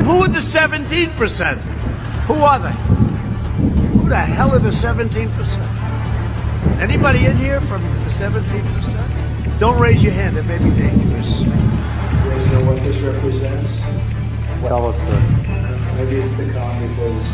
who are the 17%? Who are they? Who the hell are the 17%? Anybody in here from the 17%? Don't raise your hand. It may be dangerous. You guys know what this represents? Tell us, sir. Maybe it's the comedy boys.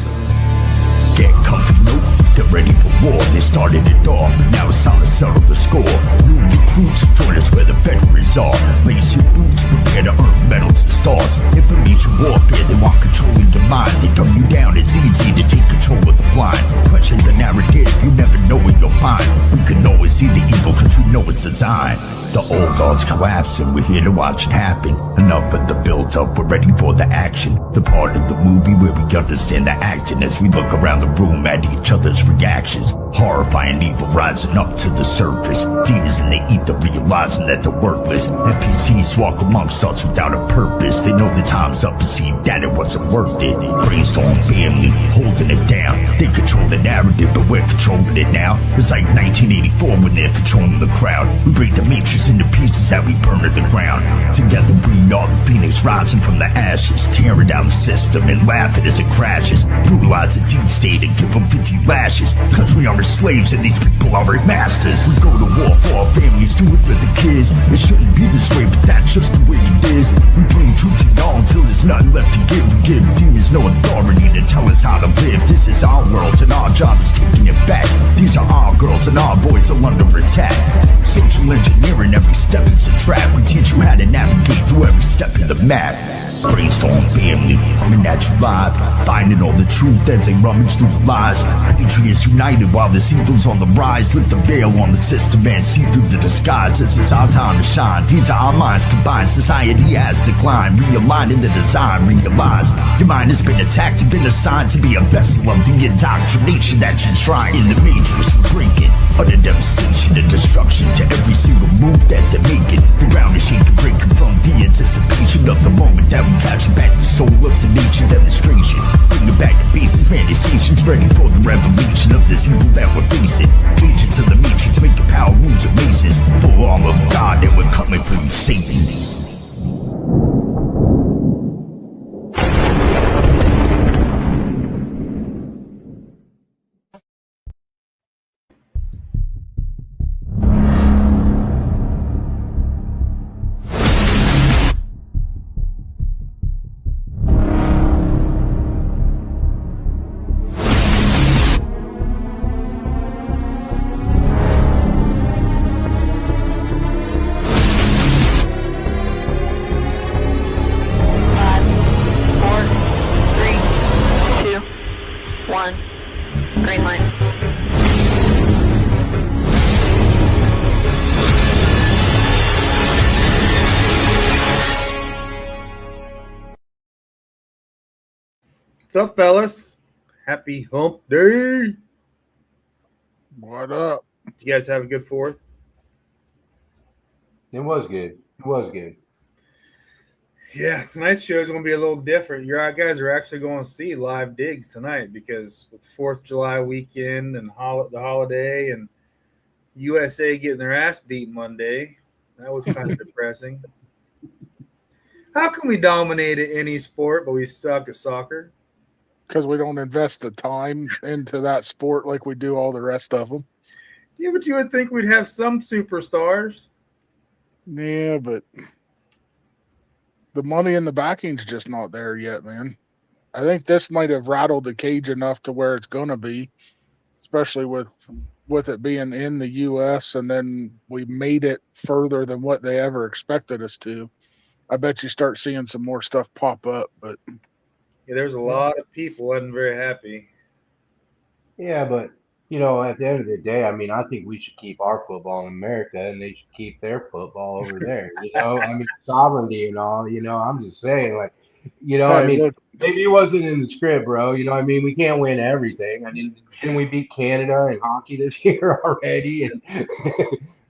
Get comfy, no, get ready for war. They started it all, but now it's time to settle the score. New recruits, join us where the veterans are. Lace your boots, prepare to earn medals and stars. Information warfare, they want control of your mind. They dumb you down, it's easy to take control of the blind. Question the narrative, you never know what you'll find. We can always see the evil cause we know it's designed. The old guard's collapsing, we're here to watch it happen. Enough of the build up, we're ready for the action. The part of the movie where we understand the acting as we look around the room at each other's reactions. Horrifying evil rising up to the surface. Demons in the ether realizing that they're worthless. NPCs walk amongst us without a purpose. They know the time's up and see that it wasn't worth it. Brainstorm family, holding it down. They control the narrative, but we're controlling it now. It's like 1984 when they're controlling the crowd. We break the matrix into pieces that we burn to the ground. Together we are the phoenix rising from the ashes. Tearing down the system and laughing as it crashes. Brutalize the deep state and give them 50 lashes. Cause we are slaves and these people are our masters. We go to war for our families, do it for the kids. It shouldn't be this way, but that's just the way it is. We bring truth to y'all until there's nothing left to give. We give demons no authority to tell us how to live. This is our world and our job is taking it back. These are our girls and our boys are under attack. Social engineering, every step is a trap. We teach you how to navigate through every step of the map. Brainstorm family, coming at you live. Finding all the truth as they rummage through the lies. Patriots united while this evil's on the rise. Lift the veil on the system and see through the disguise. This is our time to shine. These are our minds combined. Society has declined. Realigning the design. Realize your mind has been attacked and been assigned to be a vessel of the indoctrination that you're trying. In the matrix we're breaking utter devastation and destruction to every single move that they're making. The ground is shaking, breaking from the anticipation of the moment that we capture back the soul of the nation demonstration. Bringing back the basis, man, these nations ready for the revelation of this evil that we're facing. Agents of the matrix making power moves and races. Full arm of God and we're coming for you, Satan. What's up, fellas? Happy hump day. What up? Did you guys have a good 4th? It was good. It was good. Yeah, tonight's show is going to be a little different. You guys are actually going to see live digs tonight because with the 4th of July weekend and the holiday and USA getting their ass beat Monday, that was kind of depressing. How can we dominate any sport, but we suck at soccer? Because we don't invest the time into that sport like we do all the rest of them. Yeah, but you would think we'd have some superstars. Yeah, but the money and the backing's just not there yet, man. I think this might have rattled the cage enough to where it's going to be, especially with it being in the U.S. and then we made it further than what they ever expected us to. I bet you start seeing some more stuff pop up, but yeah, there's a lot of people wasn't very happy. Yeah, but at the end of the day, I mean, I think we should keep our football in America, and they should keep their football over there. I mean, sovereignty and all. I'm just saying, like, I mean, look, maybe it wasn't in the script, bro. I mean, we can't win everything. I mean, didn't we beat Canada in hockey this year already? And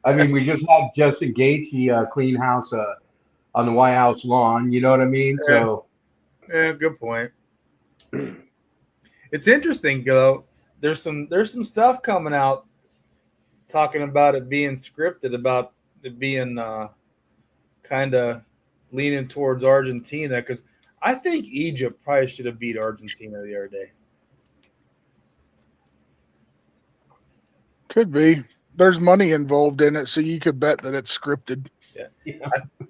I mean, we just had Justin Gaethje clean house on the White House lawn. You know what I mean? Yeah. So, yeah, good point. It's interesting, though. There's some stuff coming out talking about it being scripted, about it being kind of leaning towards Argentina, because I think Egypt probably should have beat Argentina the other day. Could be. There's money involved in it, so you could bet that it's scripted. Yeah.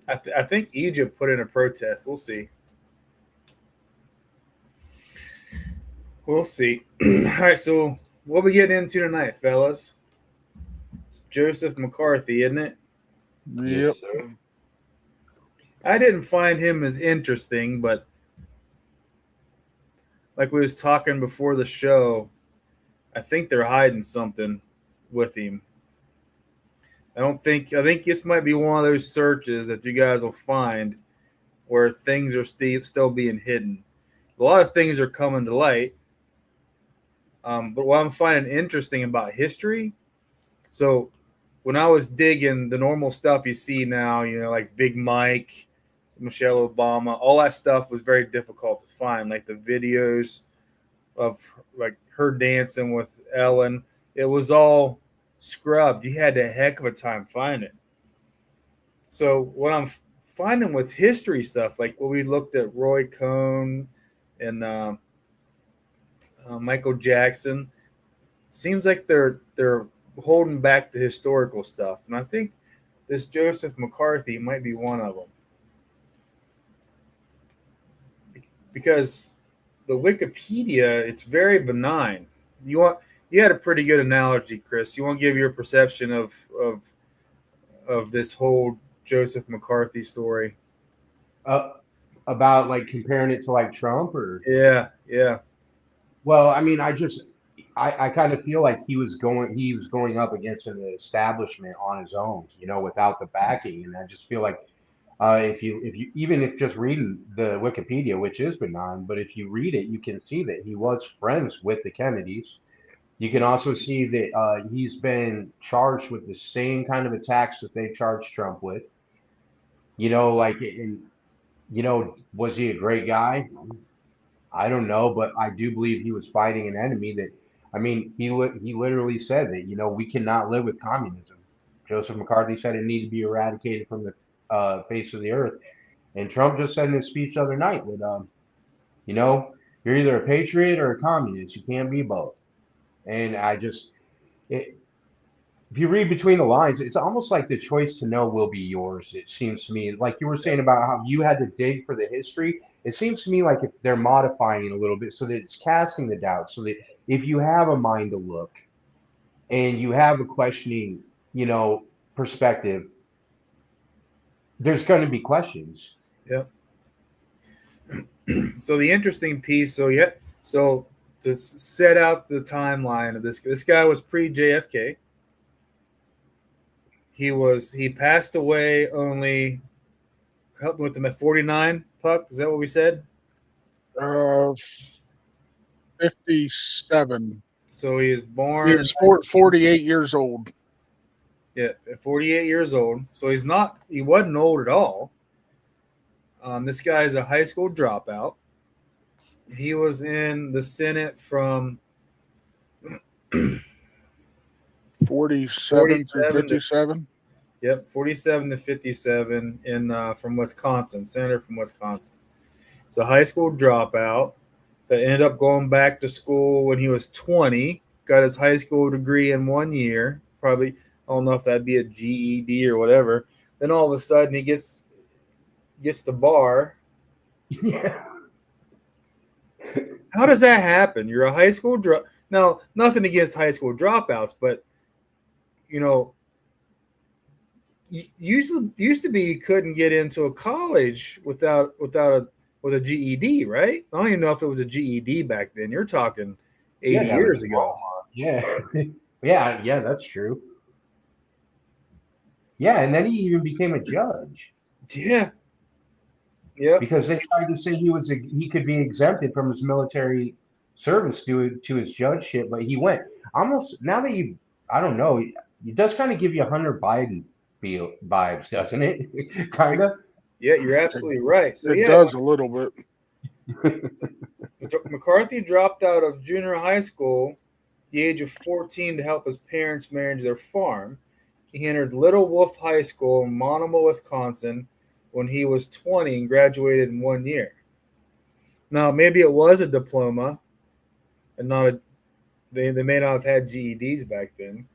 I think Egypt put in a protest. We'll see. We'll see. All right, so what we getting into tonight, fellas? It's Joseph McCarthy, isn't it? Yep. sir. I didn't find him as interesting, but like we was talking before the show, I think they're hiding something with him. I think this might be one of those searches that you guys will find where things are still being hidden. A lot of things are coming to light. But what I'm finding interesting about history, so when I was digging the normal stuff you see now, like Big Mike, Michelle Obama, all that stuff was very difficult to find. Like the videos of like her dancing with Ellen, it was all scrubbed. You had a heck of a time finding it. So what I'm finding with history stuff, like when we looked at Roy Cohn and Michael Jackson, seems like they're holding back the historical stuff, and I think this Joseph McCarthy might be one of them because the Wikipedia, it's very benign. You had a pretty good analogy, Chris. You want to give your perception of this whole Joseph McCarthy story? About like comparing it to like Trump or Yeah. well, I mean, I kind of feel like he was going up against an establishment on his own, without the backing, and I just feel like if you even if just reading the Wikipedia, which is benign, but if you read it, you can see that he was friends with the Kennedys. You can also see that he's been charged with the same kind of attacks that they charged Trump with. Like was he a great guy? I don't know, but I do believe he was fighting an enemy that, I mean, he literally said that, we cannot live with communism. Joseph McCarthy said it needed to be eradicated from the face of the earth. And Trump just said in his speech the other night that, you're either a patriot or a communist. You can't be both. And if you read between the lines, it's almost like the choice to know will be yours. It seems to me, like you were saying about how you had to dig for the history. It seems to me like if they're modifying it a little bit so that it's casting the doubt, so that if you have a mind to look and you have a questioning, perspective, there's going to be questions. Yep. So the interesting piece, so to set out the timeline of this guy was pre-JFK. He passed away only, help me with them, at 49, Puck? Is that what we said? 57. So he was born. He was 48 years old. Yeah, at 48 years old. So he wasn't old at all. This guy is a high school dropout. He was in the Senate from 47 through 57. Yep, 47 to 57 from Wisconsin, senator from Wisconsin. It's a high school dropout that ended up going back to school when he was 20, got his high school degree in 1 year. Probably, I don't know if that'd be a GED or whatever. Then all of a sudden he gets the bar. Yeah. How does that happen? You're a high school Now, nothing against high school dropouts, but used to be you couldn't get into a college with a GED, right? I don't even know if it was a GED back then. You're talking 80 years ago. Yeah. yeah, that's true. Yeah, and then he even became a judge. Yeah. Yeah. Because they tried to say he could be exempted from his military service to his judgeship, but he went. Almost now that I don't know, it does kind of give you Hunter Biden vibes, doesn't it? Kind of. Yeah, you're absolutely right. So it does a little bit. McCarthy dropped out of junior high school at the age of 14 to help his parents manage their farm. He entered Little Wolf High School in Monomoy, Wisconsin, when he was 20 and graduated in 1 year. Now, maybe it was a diploma, and not a. They may not have had GEDs back then.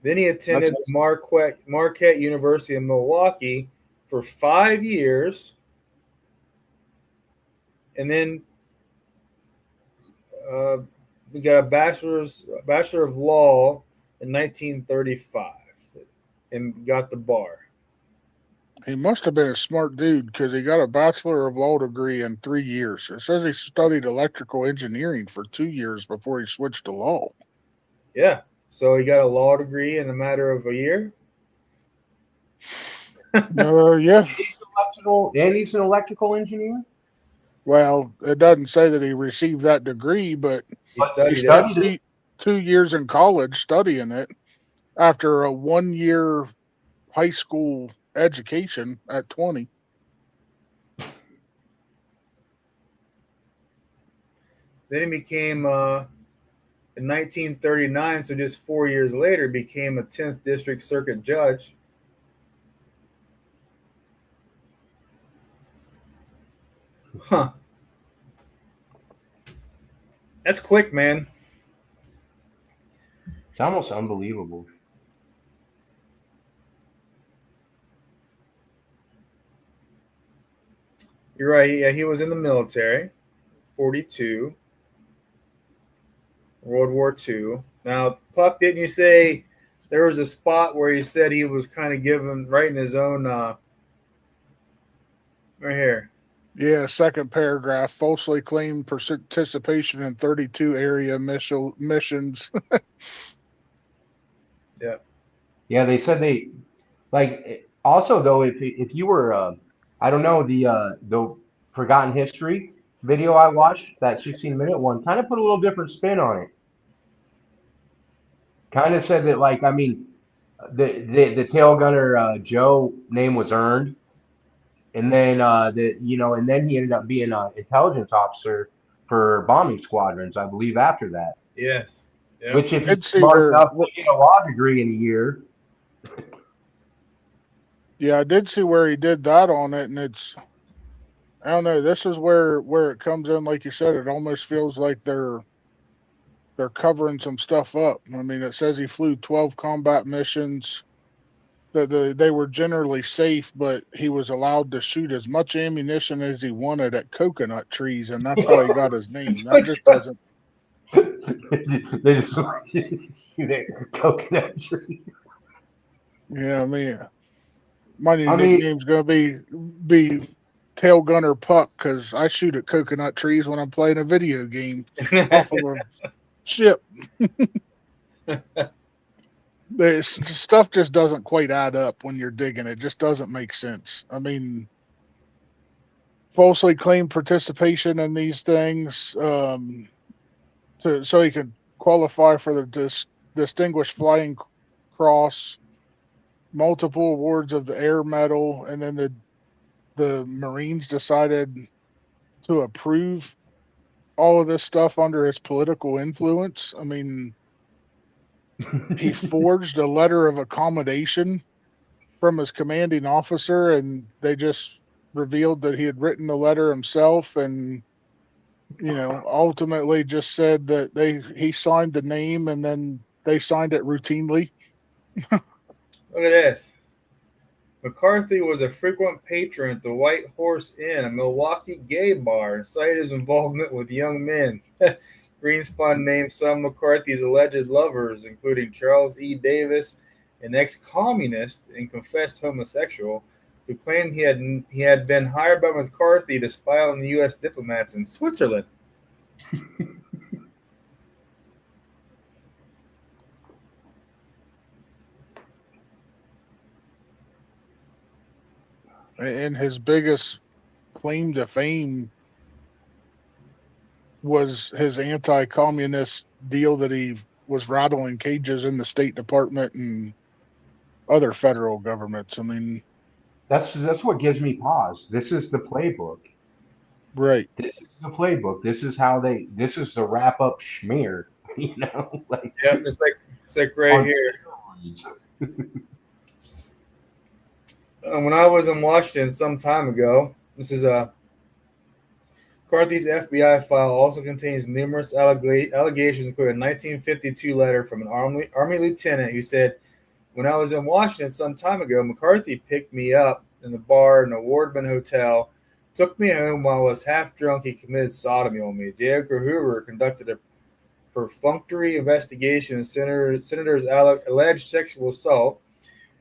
Then he attended Marquette University in Milwaukee for 5 years, and then we got a bachelor of law in 1935, and got the bar. He must have been a smart dude because he got a Bachelor of Law degree in 3 years. It says he studied electrical engineering for 2 years before he switched to law. Yeah, so he got a law degree in a matter of a year. Yeah. He's an electrical engineer. Well, it doesn't say that he received that degree, but He studied, spent it. 2 years in college studying it after a 1-year high school education at 20. Then he became, in 1939, so just 4 years later, became a 10th District Circuit judge. Huh. That's quick, man. It's almost unbelievable. You're right. Yeah, he was in the military, 42, World War II. Now, Puck, didn't you say there was a spot where he said he was kind of writing his own, right here. Yeah, second paragraph, falsely claimed participation in 32 area missions. Yeah. Yeah, they said they like. Also, though, if you were, I don't know, the Forgotten History video I watched, that 16-minute one, kind of put a little different spin on it. Kind of said that, like, I mean, the tail gunner Joe name was earned, and then and then he ended up being an intelligence officer for bombing squadrons, I believe, after that. Yes. Yep. Which, if he's smart enough to get a law degree in a year. Yeah, I did see where he did that on it, and I don't know. This is where it comes in, like you said. It almost feels like they're covering some stuff up. I mean, it says he flew 12 combat missions. That they were generally safe, but he was allowed to shoot as much ammunition as he wanted at coconut trees, and that's how he got his name. That just doesn't. They just shoot at coconut trees. Yeah, I mean, my new nickname's gonna be Tail Gunner Puck because I shoot at coconut trees when I'm playing a video game off of a ship. The stuff just doesn't quite add up when you're digging. It just doesn't make sense. I mean, falsely claimed participation in these things so he can qualify for the Distinguished Flying Cross, multiple awards of the Air Medal, and then the Marines decided to approve all of this stuff under his political influence. I mean, he forged a letter of accommodation from his commanding officer, and they just revealed that he had written the letter himself, and ultimately just said that he signed the name, and then they signed it routinely. Look at this. McCarthy was a frequent patron at the White Horse Inn, a Milwaukee gay bar, and cited his involvement with young men. Greenspun named some of McCarthy's alleged lovers, including Charles E. Davis, an ex-communist and confessed homosexual, who claimed he had been hired by McCarthy to spy on the U.S. diplomats in Switzerland. And his biggest claim to fame was his anti-communist deal that he was rattling cages in the State Department and other federal governments. I mean, that's what gives me pause. This is the playbook. Right. This is the playbook. This is the wrap up schmear. Like, yeah, it's like right here. When I was in Washington some time ago, this is McCarthy's FBI file also contains numerous allegations, including a 1952 letter from an Army lieutenant who said, "When I was in Washington some time ago, McCarthy picked me up in the bar in a Wardman hotel, took me home while I was half drunk. He committed sodomy on me. J. Edgar Hoover conducted a perfunctory investigation of Senator's alleged sexual assault.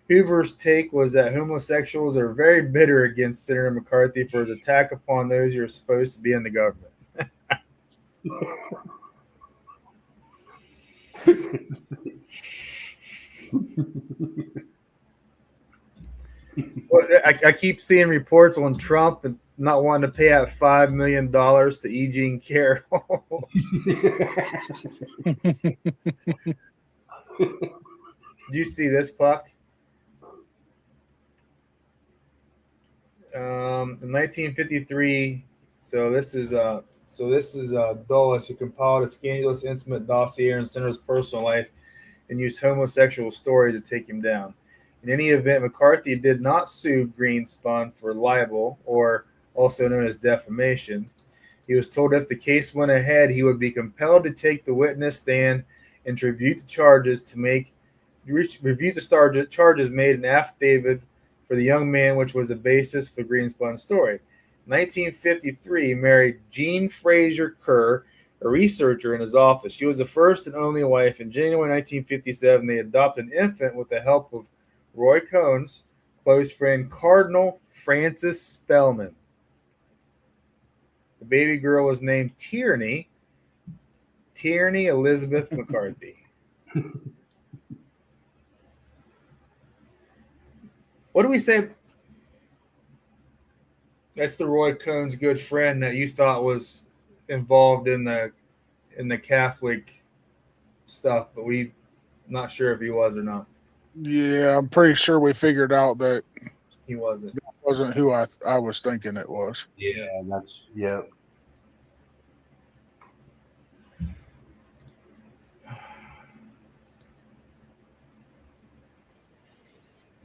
Hoover's take was that homosexuals are very bitter against Senator McCarthy for his attack upon those who are supposed to be in the government." Well, I keep seeing reports on Trump and not wanting to pay out $5 million to E. Jean Carroll. Did you see this, Puck? In 1953, this is Dulles, who compiled a scandalous, intimate dossier on Senator's personal life and used homosexual stories to take him down. In any event, McCarthy did not sue Greenspun for libel, or also known as defamation. He was told if the case went ahead, he would be compelled to take the witness stand and review the charges made in affidavit for the young man, which was the basis for Greenspun's story. In 1953, he married Jean Fraser Kerr, a researcher in his office. She was the first and only wife. In January 1957, they adopted an infant with the help of Roy Cohn's close friend, Cardinal Francis Spellman. The baby girl was named Tierney Elizabeth McCarthy. What do we say? That's the Roy Cohn's good friend that you thought was involved in the Catholic stuff, but we not sure if he was or not. Yeah, I'm pretty sure we figured out that He wasn't. that wasn't who I was thinking it was. Yeah, yeah.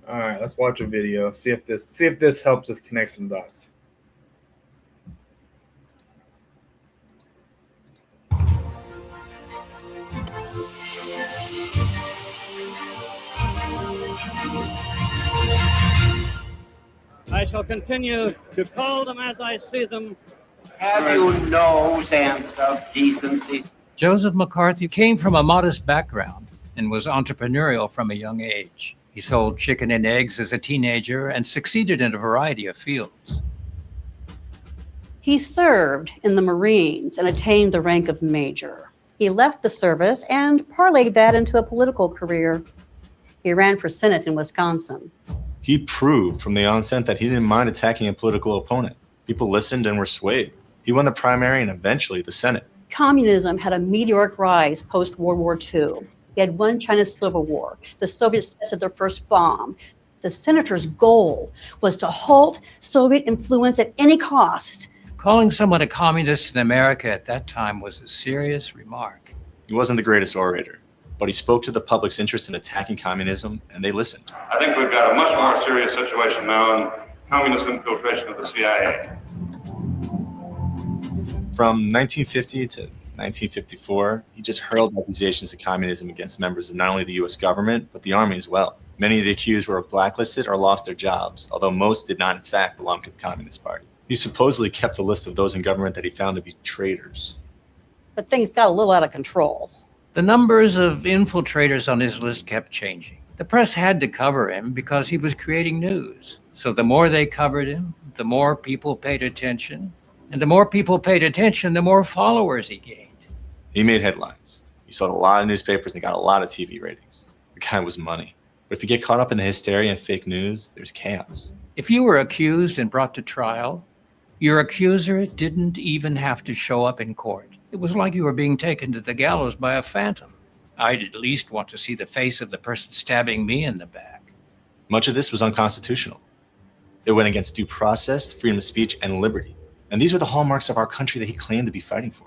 All right, let's watch a video. See if this helps us connect some dots. I shall continue to call them as I see them. Have you no sense of decency? Joseph McCarthy came from a modest background and was entrepreneurial from a young age. He sold chicken and eggs as a teenager and succeeded in a variety of fields. He served in the Marines and attained the rank of major. He left the service and parlayed that into a political career. He ran for Senate in Wisconsin. He proved from the onset that he didn't mind attacking a political opponent. People listened and were swayed. He won the primary and eventually the Senate. Communism had a meteoric rise post-World War II. He had won China's Civil War. The Soviets tested their first bomb. The senator's goal was to halt Soviet influence at any cost. Calling someone a communist in America at that time was a serious remark. He wasn't the greatest orator, but he spoke to the public's interest in attacking communism, and they listened. I think we've got a much more serious situation now in communist infiltration of the CIA. From 1950 to 1954, he just hurled accusations of communism against members of not only the U.S. government, but the Army as well. Many of the accused were blacklisted or lost their jobs, although most did not in fact belong to the Communist Party. He supposedly kept a list of those in government that he found to be traitors. But things got a little out of control. The numbers of infiltrators on his list kept changing. The press had to cover him because he was creating news. So the more they covered him, the more people paid attention. And the more people paid attention, the more followers he gained. He made headlines. He sold a lot of newspapers and got a lot of TV ratings. The guy was money. But if you get caught up in the hysteria and fake news, there's chaos. If you were accused and brought to trial, your accuser didn't even have to show up in court. It was like you were being taken to the gallows by a phantom. I'd at least want to see the face of the person stabbing me in the back. Much of this was unconstitutional. It went against due process, freedom of speech, and liberty. And these were the hallmarks of our country that he claimed to be fighting for.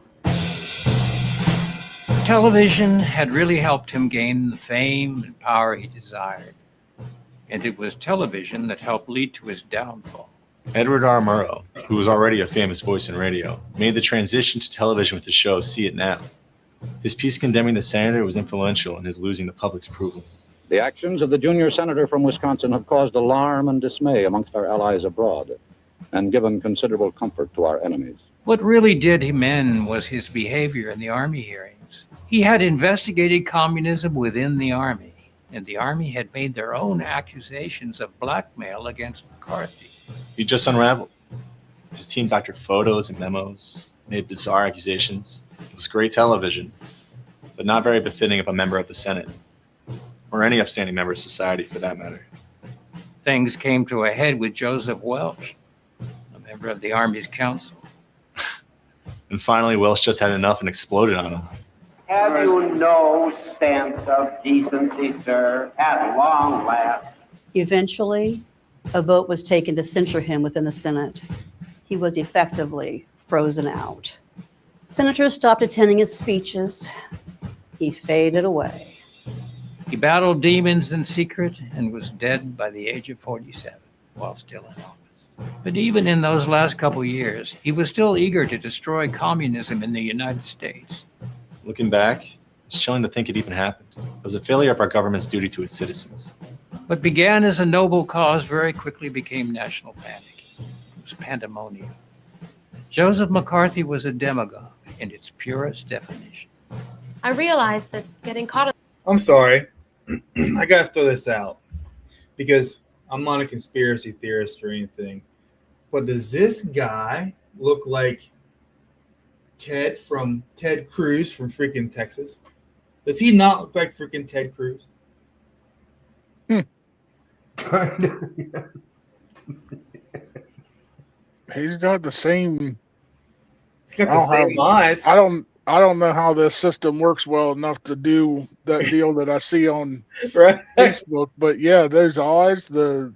Television had really helped him gain the fame and power he desired. And it was television that helped lead to his downfall. Edward R. Murrow, who was already a famous voice in radio, made the transition to television with the show See It Now. His piece condemning the senator was influential in his losing the public's approval. The actions of the junior senator from Wisconsin have caused alarm and dismay amongst our allies abroad and given considerable comfort to our enemies. What really did him in was his behavior in the Army hearings. He had investigated communism within the Army, and the Army had made their own accusations of blackmail against McCarthy. He just unraveled. His team doctored photos and memos, made bizarre accusations. It was great television, but not very befitting of a member of the Senate, or any upstanding member of society for that matter. Things came to a head with Joseph Welch, a member of the Army's council. And finally, Welch just had enough and exploded on him. Have you no sense of decency, sir, at long last? Eventually, a vote was taken to censure him within the Senate. He was effectively frozen out. Senators stopped attending his speeches. He faded away. He battled demons in secret and was dead by the age of 47 while still in office. But even in those last couple years, he was still eager to destroy communism in the United States. Looking back, it's chilling to think it even happened. It was a failure of our government's duty to its citizens. What began as a noble cause very quickly became national panic. It was pandemonium. Joseph McCarthy was a demagogue in its purest definition. I realized that getting caught. I'm sorry. I got to throw this out because I'm not a conspiracy theorist or anything. But does this guy look like Ted Cruz from freaking Texas? Does he not look like freaking Ted Cruz? He's got the same. He's got the same eyes. I don't know how this system works well enough to do that deal that I see on right. Facebook, but yeah, those eyes, the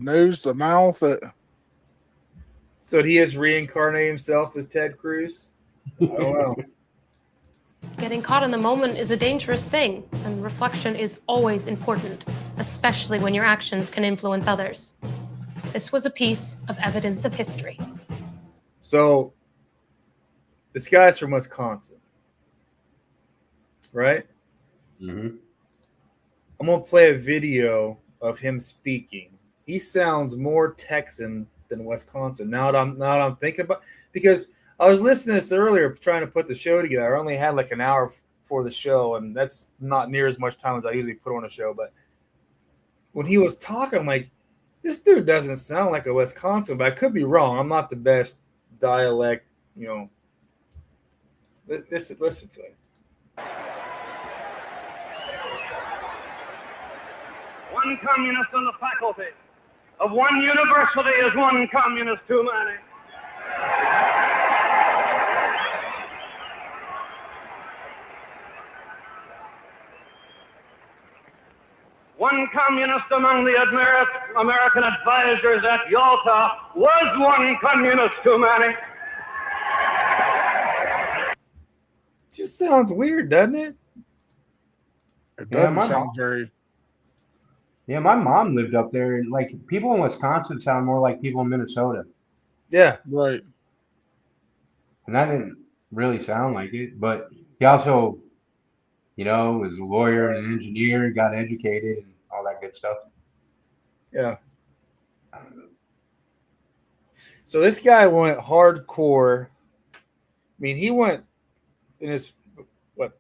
nose, the mouth. So he has reincarnated himself as Ted Cruz? I don't know. Getting caught in the moment is a dangerous thing, and reflection is always important, especially when your actions can influence others. This was a piece of evidence of history. So, this guy's from Wisconsin, right? Mm-hmm. I'm going to play a video of him speaking. He sounds more Texan than Wisconsin. Now that I'm thinking about, because I was listening to this earlier, trying to put the show together. I only had like an hour for the show, and that's not near as much time as I usually put on a show. But when he was talking, I'm like, this dude doesn't sound like a Wisconsin, but I could be wrong. I'm not the best dialect, Listen to it. One communist on the faculty of one university is one communist too many. One communist among the American advisors at Yalta was one communist too many. Just sounds weird, doesn't it? It doesn't sound very. Yeah, my mom lived up there, and like people in Wisconsin sound more like people in Minnesota. Yeah, right. And that didn't really sound like it, but he also, was a lawyer and an engineer, got educated, and all that good stuff. Yeah. So this guy went hardcore. I mean, he went in his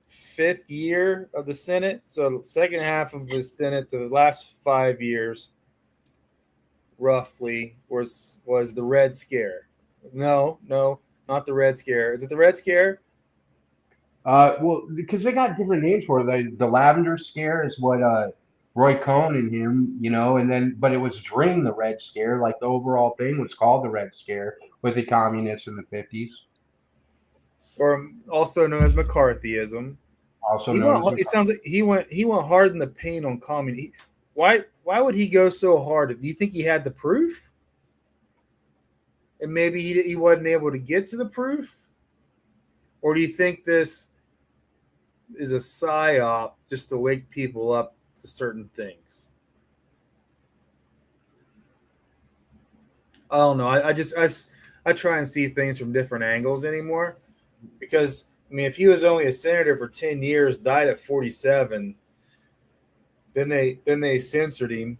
fifth year of the Senate. So the second half of his Senate, the last 5 years, roughly, was the Red Scare. No, not the Red Scare. Is it the Red Scare? Well, because they got different names for it. The Lavender Scare is what Roy Cohn and him, and then, but it was during the Red Scare. Like the overall thing was called the Red Scare with the communists in the 50s. Or also known as McCarthyism. It sounds like he went hard in the paint on communism. Why would he go so hard? Do you think he had the proof? And maybe he wasn't able to get to the proof? Or do you think this is a psyop just to wake people up to certain things? I don't know. I try and see things from different angles anymore, because I mean, if he was only a senator for 10 years, died at 47, then they censored him.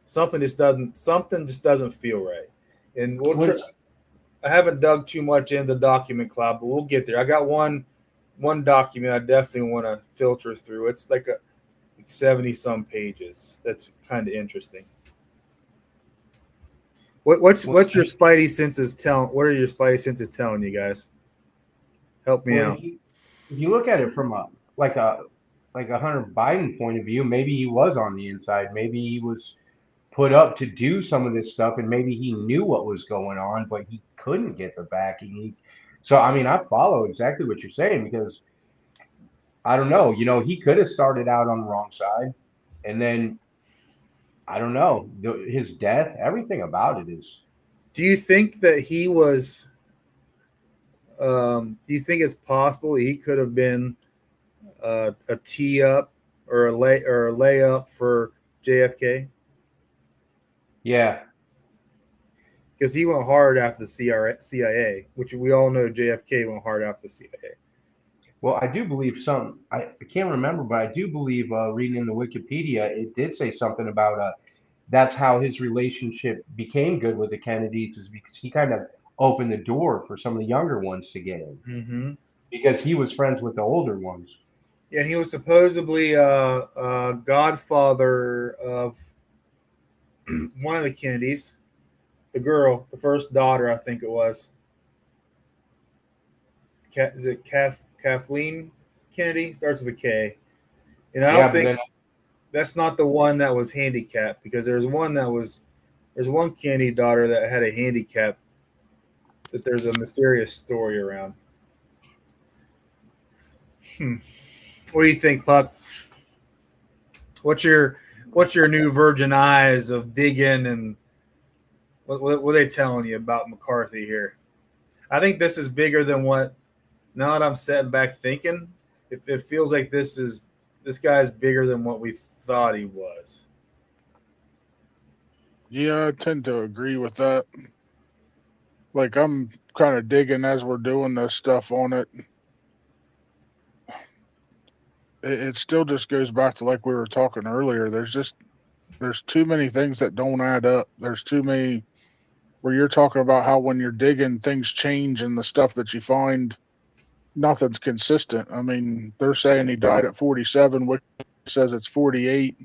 Something just doesn't feel right. And I haven't dug too much into the document cloud, but we'll get there. I got one document I definitely want to filter through. It's like 70 some pages. That's kind of interesting. What's your spidey senses telling? What are your spidey senses telling you guys? Help me out. If you look at it from a Hunter Biden point of view, maybe he was on the inside. Maybe he was put up to do some of this stuff, and maybe he knew what was going on, but he couldn't get the backing. So I mean, I follow exactly what you're saying, because I don't know. He could have started out on the wrong side, and then I don't know, his death, everything about it is. Do you think that he was? Do you think it's possible he could have been a tee up or a layup for JFK? Yeah, because he went hard after the CIA, which we all know JFK went hard after the CIA. Well, I do believe I can't remember, but I do believe reading in the Wikipedia, it did say something about that's how his relationship became good with the Kennedys, is because he kind of opened the door for some of the younger ones to get in. Mm-hmm. Because he was friends with the older ones. Yeah, and he was supposedly godfather of one of the Kennedys, the first daughter, I think it was. Is it Kathleen Kennedy? Starts with a K. And I don't think that's not the one that was handicapped, because there's one Kennedy daughter that had a handicap that there's a mysterious story around. What do you think, Puck? What's your new virgin eyes of digging, and what are they telling you about McCarthy here? I think this is bigger than what. Now that I'm sitting back thinking, it feels like this guy's bigger than what we thought he was. Yeah, I tend to agree with that. Like, I'm kind of digging as we're doing this stuff on it. It still just goes back to like we were talking earlier. There's too many things that don't add up. There's too many where you're talking about how when you're digging, things change, and the stuff that you find, nothing's consistent. I mean, they're saying he died at 47, which says it's 48.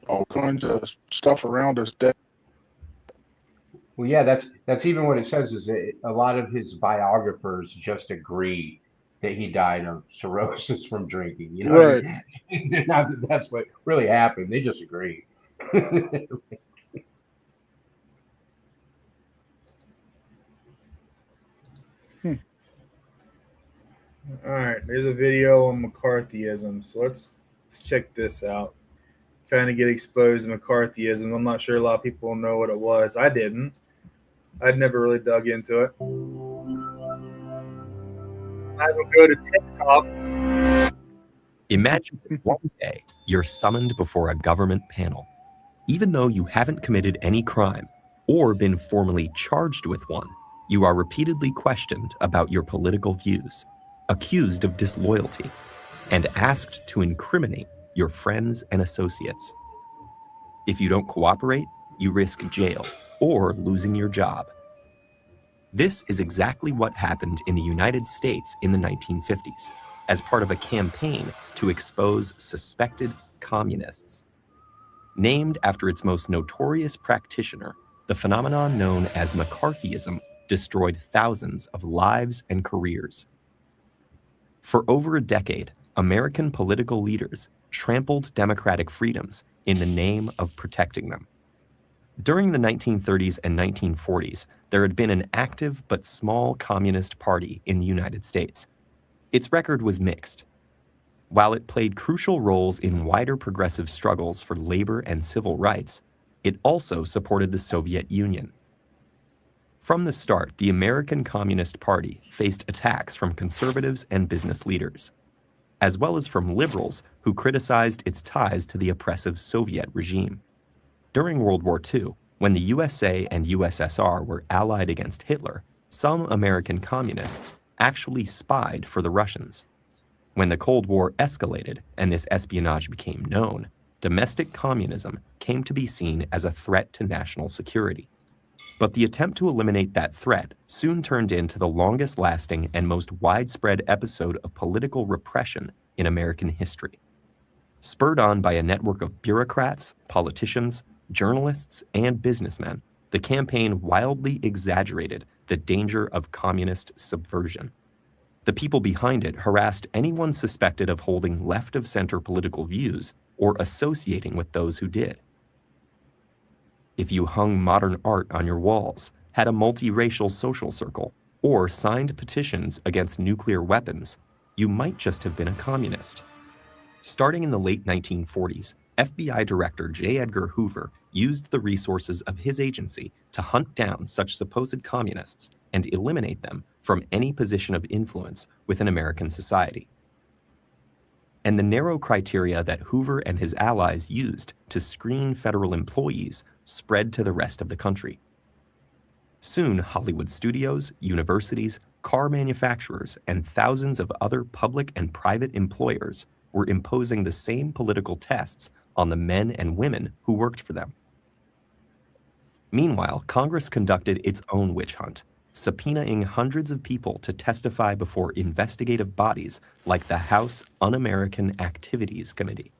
All kinds of stuff around his death. Well, yeah, that's even what it says, is that a lot of his biographers just agree that he died of cirrhosis from drinking. Right. Not that that's what really happened. They just agree. All right, there's a video on McCarthyism. So let's check this out. Kind of get exposed to McCarthyism. I'm not sure a lot of people know what it was. I didn't. I'd never really dug into it. Might as well go to TikTok. Imagine that one day you're summoned before a government panel. Even though you haven't committed any crime or been formally charged with one, you are repeatedly questioned about your political views, accused of disloyalty, and asked to incriminate your friends and associates. If you don't cooperate, you risk jail or losing your job. This is exactly what happened in the United States in the 1950s as part of a campaign to expose suspected communists. Named after its most notorious practitioner, the phenomenon known as McCarthyism destroyed thousands of lives and careers. For over a decade, American political leaders trampled democratic freedoms in the name of protecting them. During the 1930s and 1940s, there had been an active but small communist party in the United States. Its record was mixed. While it played crucial roles in wider progressive struggles for labor and civil rights, it also supported the Soviet Union. From the start, the American Communist Party faced attacks from conservatives and business leaders. as well as from liberals who criticized its ties to the oppressive Soviet regime. During World War II, when the USA and USSR were allied against Hitler, some American communists actually spied for the Russians. When the Cold War escalated and this espionage became known, domestic communism came to be seen as a threat to national security. But the attempt to eliminate that threat soon turned into the longest-lasting and most widespread episode of political repression in American history. Spurred on by a network of bureaucrats, politicians, journalists, and businessmen, the campaign wildly exaggerated the danger of communist subversion. The people behind it harassed anyone suspected of holding left-of-center political views or associating with those who did. If you hung modern art on your walls, had a multiracial social circle, or signed petitions against nuclear weapons, you might just have been a communist. Starting in the late 1940s, FBI Director J. Edgar Hoover used the resources of his agency to hunt down such supposed communists and eliminate them from any position of influence within American society. And the narrow criteria that Hoover and his allies used to screen federal employees spread to the rest of the country. Soon, Hollywood studios, universities, car manufacturers, and thousands of other public and private employers were imposing the same political tests on the men and women who worked for them. Meanwhile, Congress conducted its own witch hunt, subpoenaing hundreds of people to testify before investigative bodies like the House Un-American Activities Committee.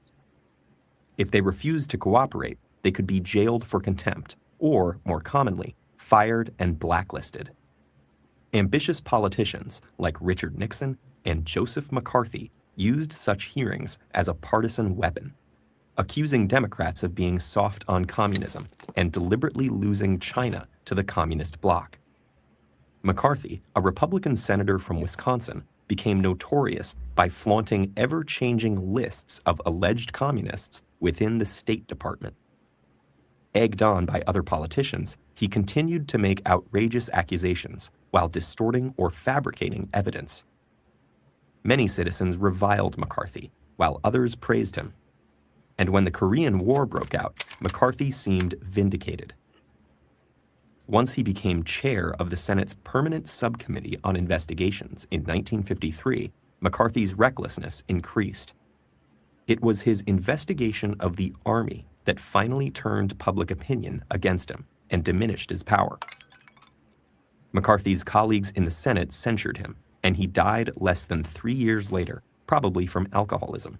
If they refused to cooperate, they could be jailed for contempt, or, more commonly, fired and blacklisted. Ambitious politicians like Richard Nixon and Joseph McCarthy used such hearings as a partisan weapon, accusing Democrats of being soft on communism and deliberately losing China to the communist bloc. McCarthy, a Republican senator from Wisconsin, became notorious by flaunting ever-changing lists of alleged communists within the State Department. Egged on by other politicians, he continued to make outrageous accusations while distorting or fabricating evidence. Many citizens reviled McCarthy, while others praised him. And when the Korean War broke out, McCarthy seemed vindicated. Once he became chair of the Senate's Permanent Subcommittee on Investigations in 1953, McCarthy's recklessness increased. It was his investigation of the Army that finally turned public opinion against him and diminished his power. McCarthy's colleagues in the Senate censured him, and he died less than 3 years later, probably from alcoholism.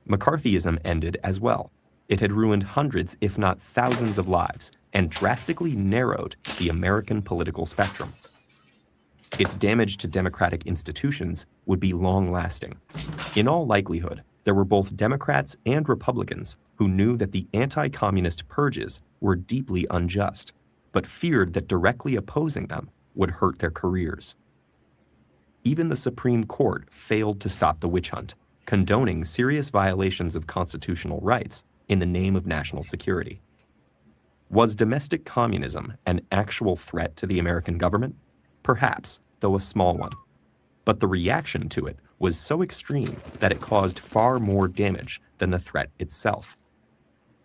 McCarthyism ended as well. It had ruined hundreds, if not thousands, of lives and drastically narrowed the American political spectrum. Its damage to democratic institutions would be long-lasting. In all likelihood, there were both Democrats and Republicans who knew that the anti-communist purges were deeply unjust, but feared that directly opposing them would hurt their careers. Even the Supreme Court failed to stop the witch hunt, condoning serious violations of constitutional rights in the name of national security. Was domestic communism an actual threat to the American government? Perhaps, though a small one. But the reaction to it was so extreme that it caused far more damage than the threat itself.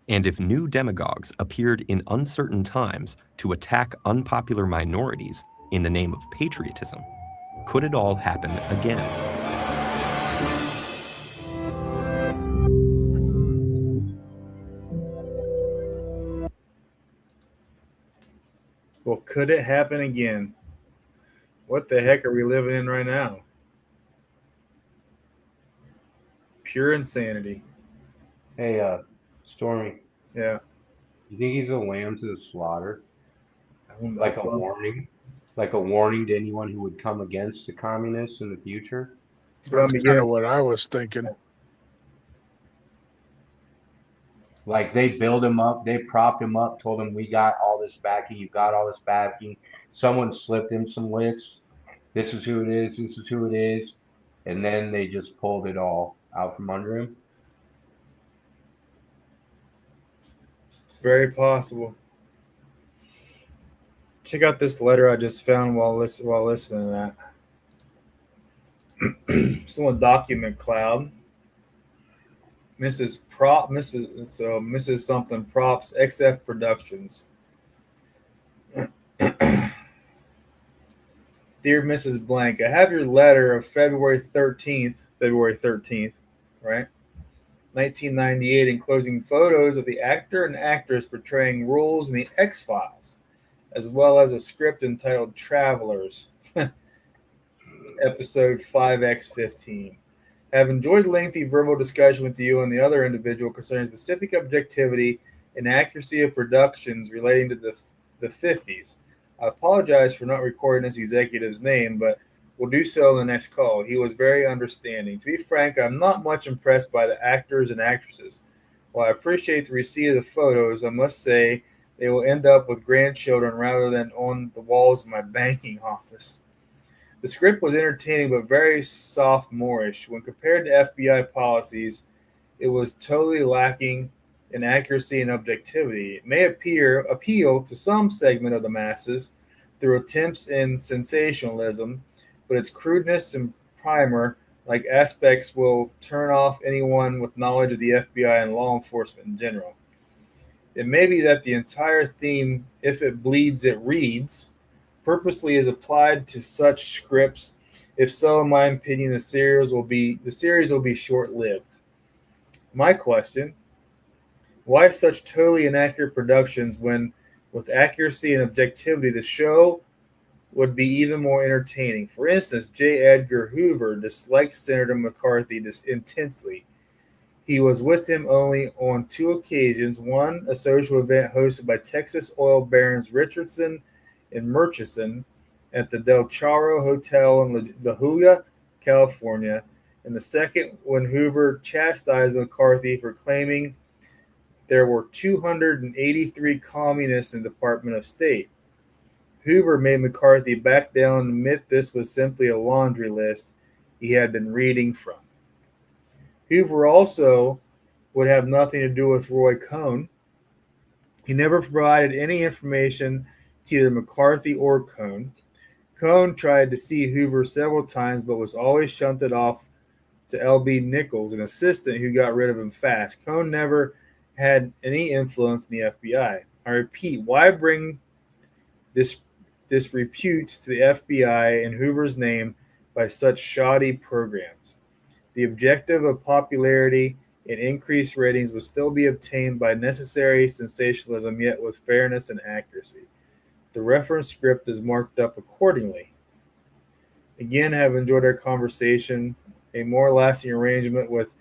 And if new demagogues appeared in uncertain times to attack unpopular minorities in the name of patriotism, could it all happen again? Well, could it happen again? What the heck are we living in right now? Pure insanity. Hey, Stormy. Yeah. You think he's a lamb to the slaughter? Like That's a warning? Like a warning to anyone who would come against the communists in the future? That's kind of what I was thinking. Like they build him up, they propped him up, told him we got all this backing, you got all this backing. Someone slipped him some lists. This is who it is, this is who it is. And then they just pulled it all out from under him. It's very possible. Check out this letter I just found while listening to that. Still a document cloud. Mrs. something props XF Productions. Dear Mrs. Blank, I have your letter of February 13th, right? 1998, enclosing photos of the actor and actress portraying roles in the X-Files, as well as a script entitled Travelers, episode 5X15. I have enjoyed lengthy verbal discussion with you and the other individual concerning specific objectivity and accuracy of productions relating to the 50s. I apologize for not recording this executive's name, but will do so in the next call. He was very understanding. To be frank, I'm not much impressed by the actors and actresses. While I appreciate the receipt of the photos, I must say they will end up with grandchildren rather than on the walls of my banking office. The script was entertaining but very sophomorish. When compared to FBI policies, it was totally lacking in accuracy and objectivity. It may appeal to some segment of the masses through attempts in sensationalism, but its crudeness and primer-like aspects will turn off anyone with knowledge of the FBI and law enforcement in general. It may be that the entire theme, if it bleeds, it reads, purposely is applied to such scripts. If so, in my opinion, the series will be short-lived. My question: why such totally inaccurate productions when, with accuracy and objectivity, the show would be even more entertaining? For instance, J. Edgar Hoover disliked Senator McCarthy intensely. He was with him only on 2 occasions, one a social event hosted by Texas oil barons Richardson and Murchison at the Del Charro Hotel in La Jolla, California, and the second when Hoover chastised McCarthy for claiming there were 283 communists in the Department of State. Hoover made McCarthy back down and admit this was simply a laundry list he had been reading from. Hoover also would have nothing to do with Roy Cohn. He never provided any information to either McCarthy or Cohn. Cohn tried to see Hoover several times but was always shunted off to L.B. Nichols, an assistant who got rid of him fast. Cohn never had any influence in the FBI. I repeat, why bring this repute to the FBI in Hoover's name by such shoddy programs? The objective of popularity and increased ratings will still be obtained by necessary sensationalism, yet with fairness and accuracy. The reference script is marked up accordingly. Again, have enjoyed our conversation. A more lasting arrangement with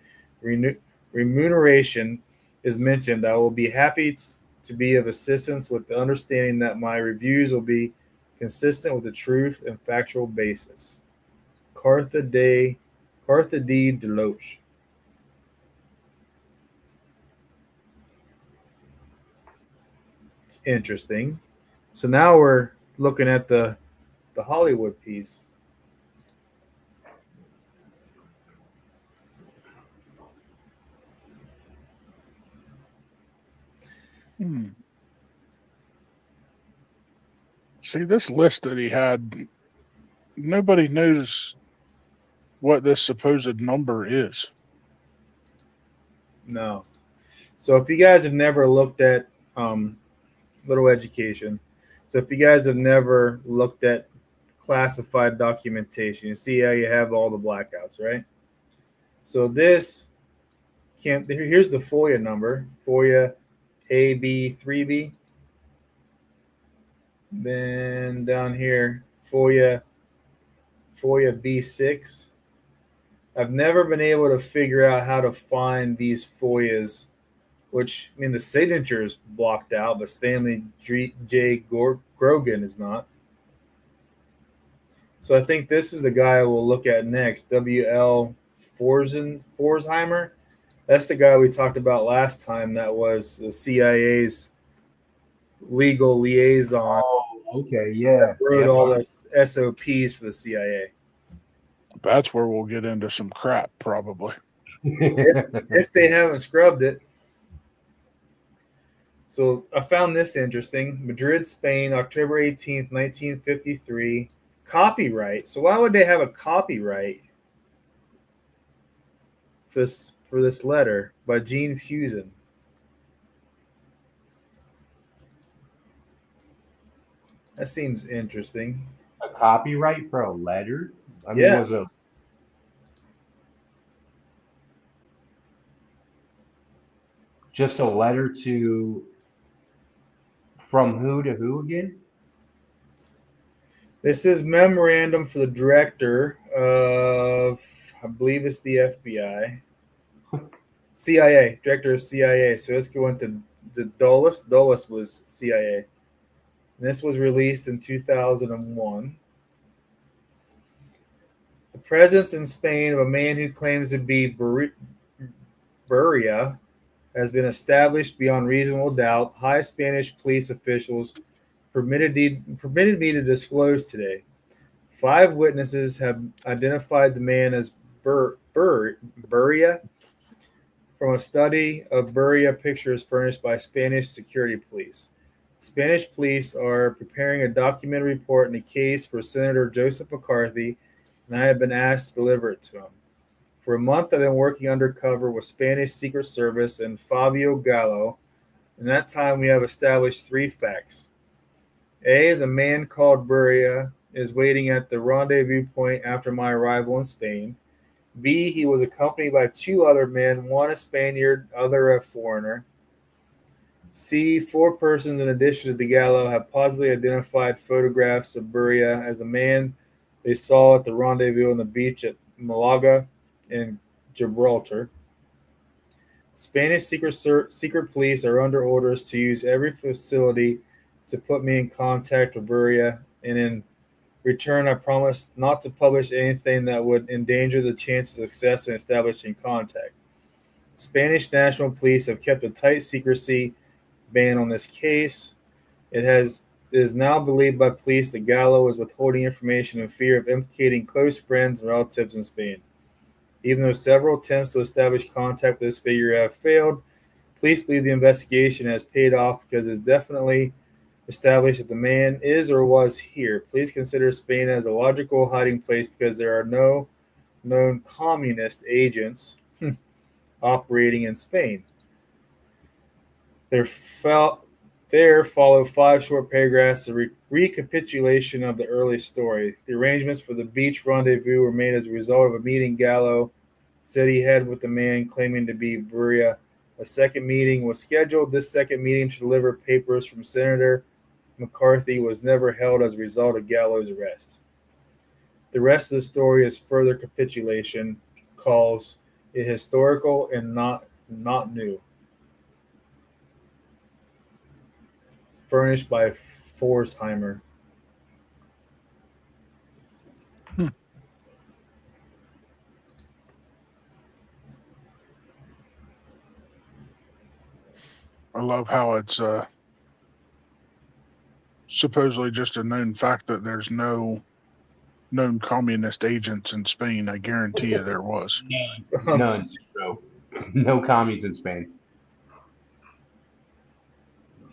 remuneration is mentioned. I will be happy to be of assistance with the understanding that my reviews will be consistent with the truth and factual basis. Cartha D. Deloche. It's interesting. So now we're looking at the Hollywood piece. See, this list that he had, nobody knows what this supposed number is. No. So if you guys have never looked at little education, so if you guys have never looked at classified documentation, you see how you have all the blackouts, right? So this here's the FOIA number, FOIA AB3B. Then down here, FOIA B6. I've never been able to figure out how to find these FOIAs, which, I mean, the signature is blocked out, but Stanley J. Grogan is not. So I think this is the guy we'll look at next, W.L. Forsheimer. That's the guy we talked about last time. That was the CIA's legal liaison. Oh, okay, yeah. Wrote all the SOPs for the CIA. That's where we'll get into some crap, probably. if they haven't scrubbed it. So I found this interesting. Madrid, Spain, October 18th, 1953. Copyright. So why would they have a copyright for this letter by Gene Fusen. That seems interesting. A copyright for a letter? I mean, Yeah. was a just a letter to from who to who again? This is memorandum for the director of, I believe it's the FBI. CIA, director of CIA. So let's go into Dulles. Dulles was CIA. And this was released in 2001. The presence in Spain of a man who claims to be Buria has been established beyond reasonable doubt. High Spanish police officials permitted me to disclose today. 5 witnesses have identified the man as Buria from a study of Buria pictures furnished by Spanish security police. Spanish police are preparing a documentary report in the case for Senator Joseph McCarthy, and I have been asked to deliver it to him. For a month, I've been working undercover with Spanish Secret Service and Fabio Gallo. In that time, we have established 3 facts. A, the man called Buria is waiting at the rendezvous point after my arrival in Spain. B, he was accompanied by 2 other men, one a Spaniard, other a foreigner. C, 4 persons in addition to the Gallo have positively identified photographs of Buria as the man they saw at the rendezvous on the beach at Malaga in Gibraltar. Spanish secret police are under orders to use every facility to put me in contact with Buria, and in return, I promise not to publish anything that would endanger the chances of success in establishing contact. Spanish National Police have kept a tight secrecy ban on this case. It is now believed by police that Gallo is withholding information in fear of implicating close friends and relatives in Spain. Even though several attempts to establish contact with this figure have failed, police believe the investigation has paid off because it is definitely established that the man is or was here. Please consider Spain as a logical hiding place because there are no known communist agents operating in Spain. There follow 5 short paragraphs of recapitulation of the early story. The arrangements for the beach rendezvous were made as a result of a meeting Gallo said he had with the man claiming to be Buria. A second meeting was scheduled. This second meeting to deliver papers from Senator McCarthy was never held as a result of Gallo's arrest. The rest of the story is further capitulation, calls it historical and not new. Furnished by Forsheimer. I love how it's supposedly just a known fact that there's no known communist agents in Spain. I guarantee you there was. None. So, no commies in Spain.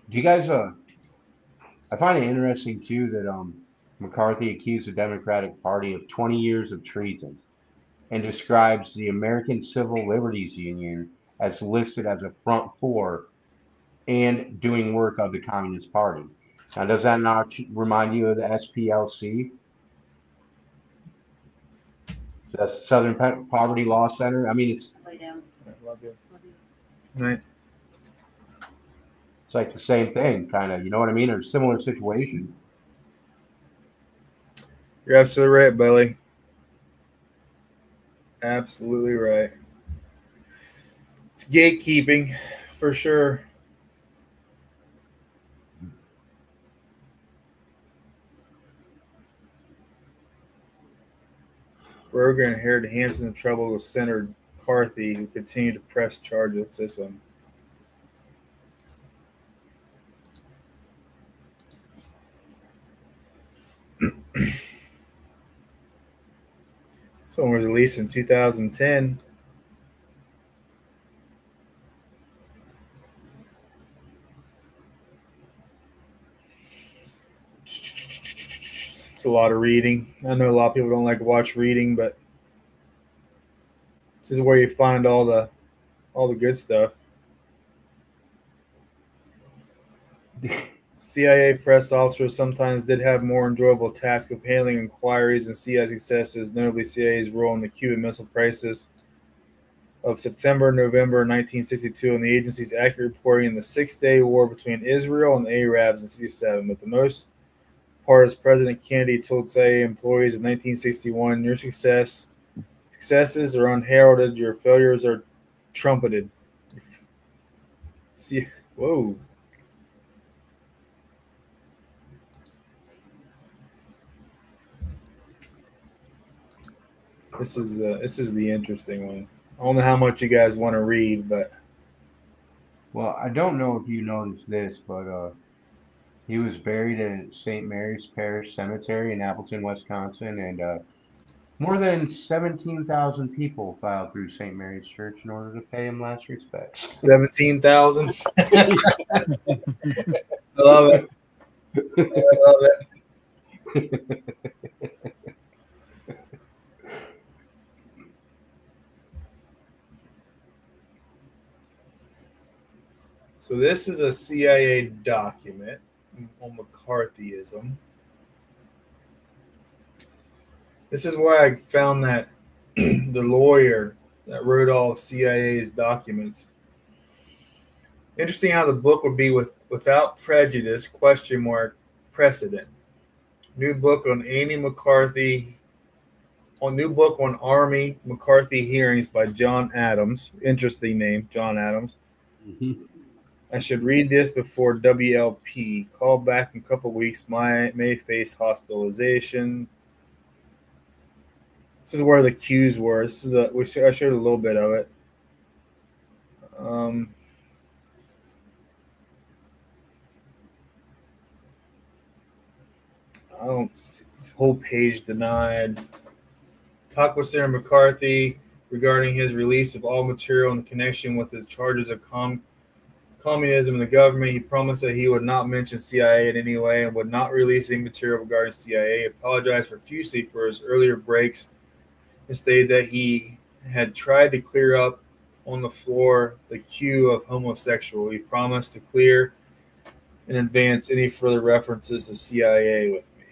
Do you guys I find it interesting too that McCarthy accused the Democratic Party of 20 years of treason and describes the American Civil Liberties Union as listed as a front for and doing work of the Communist Party. Now, does that not remind you of the SPLC, the Southern Poverty Law Center? I mean, it's Right. It's like the same thing, kind of. You know what I mean? Or similar situation. You're absolutely right, Billy. Absolutely right. It's gatekeeping for sure. Berger inherited Hanson's trouble with Senator McCarthy, who continued to press charges. It's this one. This one was released in 2010. It's a lot of reading. I know a lot of people don't like to watch reading, but This is where you find all the good stuff. CIA press officers sometimes did have more enjoyable task of handling inquiries and CIA successes, notably CIA's role in the Cuban Missile Crisis of September, November 1962, and the agency's accurate reporting in the Six-Day War between Israel and the Arabs in 67. But the most part, as President Kennedy told CIA employees in 1961, your successes are unheralded, your failures are trumpeted. See, whoa. This is the interesting one. I don't know how much you guys want to read, but Well, I don't know if you noticed this, but he was buried at St. Mary's Parish Cemetery in Appleton, Wisconsin, and more than 17,000 people filed through St. Mary's Church in order to pay him last respects. 17,000. I love it. I love it. So this is a CIA document on McCarthyism. This is where I found that the lawyer that wrote all of CIA's documents. Interesting how the book would be without prejudice, ? Precedent. New book on Annie McCarthy. New book on Army McCarthy hearings by John Adams. Interesting name, John Adams. Mm-hmm. I should read this before WLP. Call back in a couple weeks. May face hospitalization. This is where the cues were. This is I showed a little bit of it. I don't see this whole page denied. Talk with Senator McCarthy regarding his release of all material in connection with his charges of communism in the government. He promised that he would not mention CIA in any way and would not release any material regarding CIA. He apologized profusely for his earlier breaks and stated that he had tried to clear up on the floor the cue of homosexual. He promised to clear in advance any further references to CIA with me.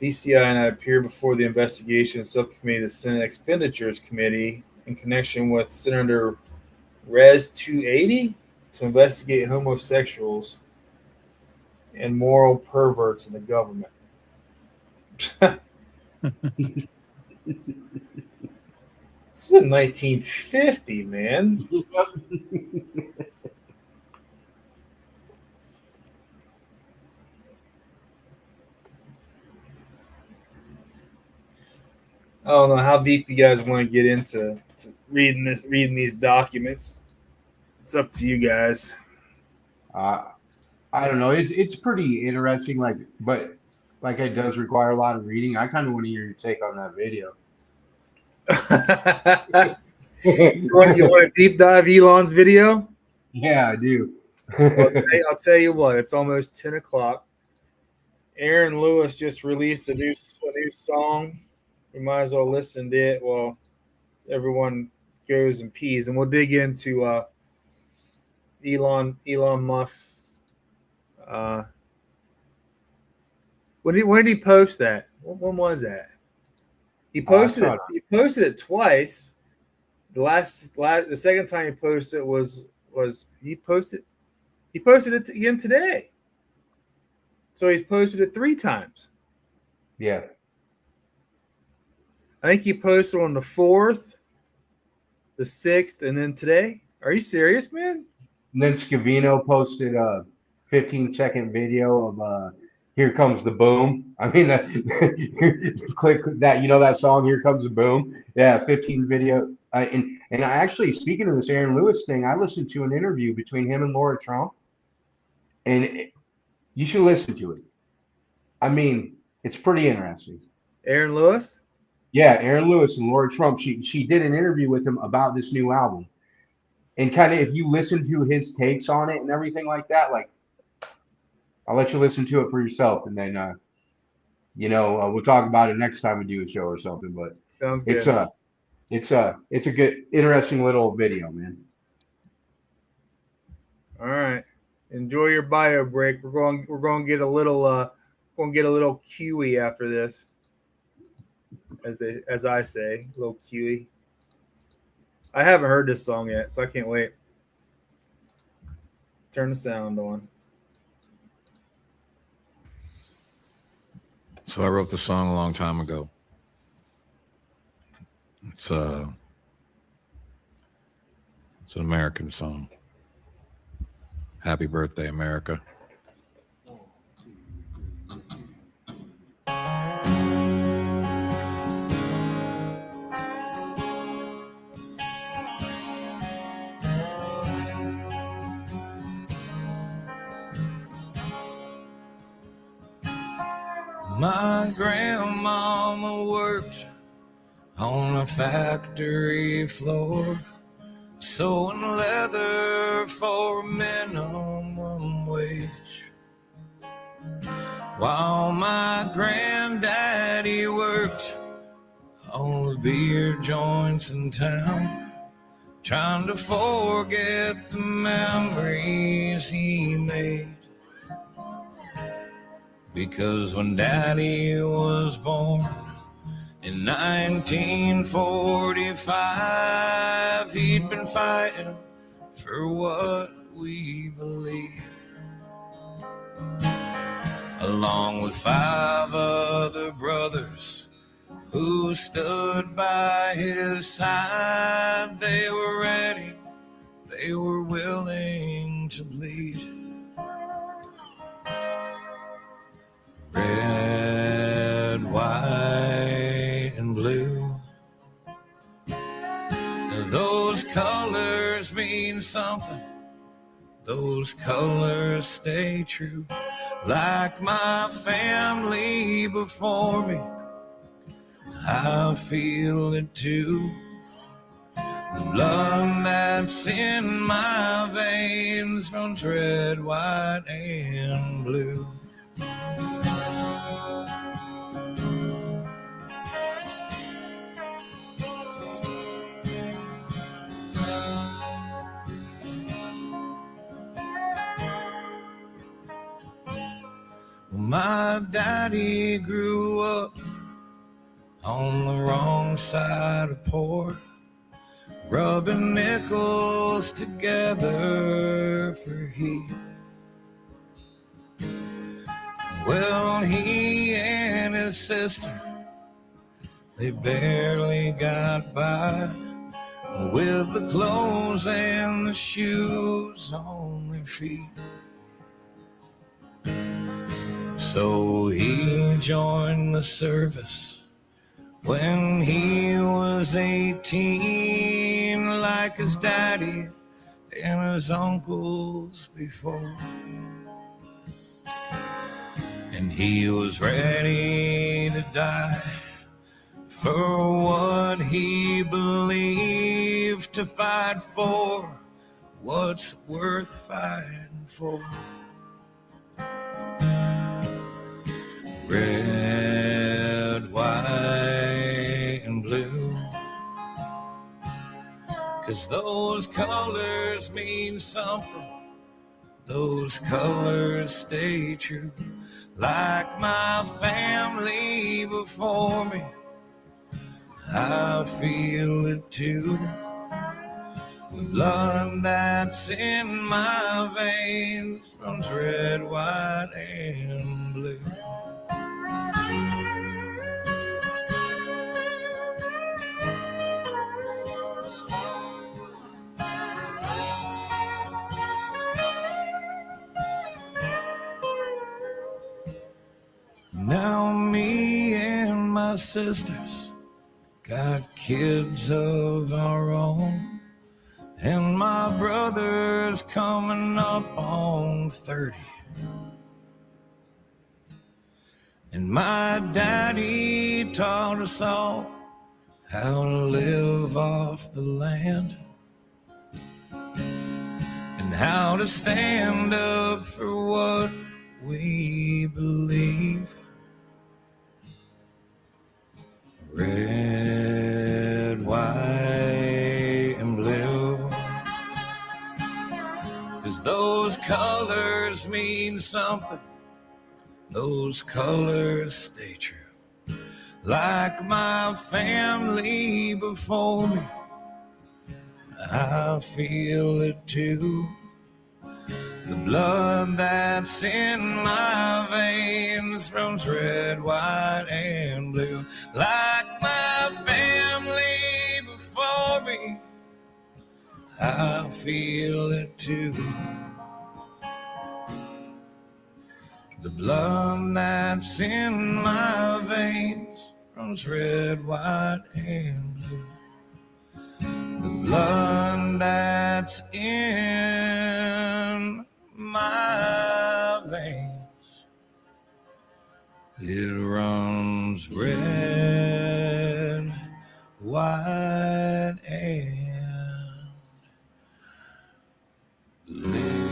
DCI and I appeared before the investigation subcommittee of the Senate Expenditures Committee in connection with Senator Res 280 to investigate homosexuals and moral perverts in the government. This is in 1950, man. I don't know how deep you guys want to get into reading these documents. It's up to you guys. I don't know. It's pretty interesting, but it does require a lot of reading. I kind of want to hear your take on that video. You want to deep dive Elon's video? Yeah, I do. I'll tell you what. It's almost 10 o'clock. Aaron Lewis just released a new song. We might as well listen to it while everyone goes and pees, and we'll dig into Elon Musk. When did he post that? When was that? He posted it. He posted it twice. The second time he posted it was he posted it again today. So he's posted it 3 times. Yeah. I think he posted on the 4th, the 6th, and then today. Are you serious, man? And then Scavino posted a 15-second video of "Here Comes the Boom." I mean, click that. You know that song, "Here Comes the Boom." Yeah, 15 video. And I actually, speaking of this Aaron Lewis thing, I listened to an interview between him and Laura Trump, and you should listen to it. I mean, it's pretty interesting. Aaron Lewis? Yeah, Aaron Lewis and Laura Trump. She did an interview with him about this new album, and kind of if you listen to his takes on it and everything like that, I'll let you listen to it for yourself, and then we'll talk about it next time we do a show or something. But Sounds it's good. it's a good, interesting little video, man. All right. Enjoy your bio break. We're going to get a little QE after this. As I say, a little QE. I haven't heard this song yet, so I can't wait. Turn the sound on. So I wrote the song a long time ago. It's an American song. Happy birthday, America. My grandmama worked on a factory floor, sewing leather for minimum wage, while my granddaddy worked on the beer joints in town, trying to forget the memories he made. Because when Daddy was born in 1945, he'd been fighting for what we believe, along with 5 other brothers who stood by his side. They were ready, they were willing to bleed. Red, white, and blue. Those colors mean something. Those colors stay true. Like my family before me, I feel it too. The blood that's in my veins runs red, white, and blue. My daddy grew up on the wrong side of port, rubbing nickels together for heat. Well, he and his sister, they barely got by with the clothes and the shoes on their feet. So he joined the service when he was 18, like his daddy and his uncles before. And he was ready to die for what he believed, to fight for what's worth fighting for. Red, white, and blue. 'Cause those colors mean something. Those colors stay true. Like my family before me, I feel it too. The blood that's in my veins runs red, white, and blue. Now me and my sisters got kids of our own, and my brother's coming up on 30. And my daddy taught us all how to live off the land, and how to stand up for what we believe. those colors mean something. Those colors stay true. Like my family before me, I feel it too. The blood that's in my veins runs red, white, and blue. Like my family before me, I feel it too. The blood that's in my veins runs red, white, and blue. The blood that's in my veins, it runs red, white, and blue.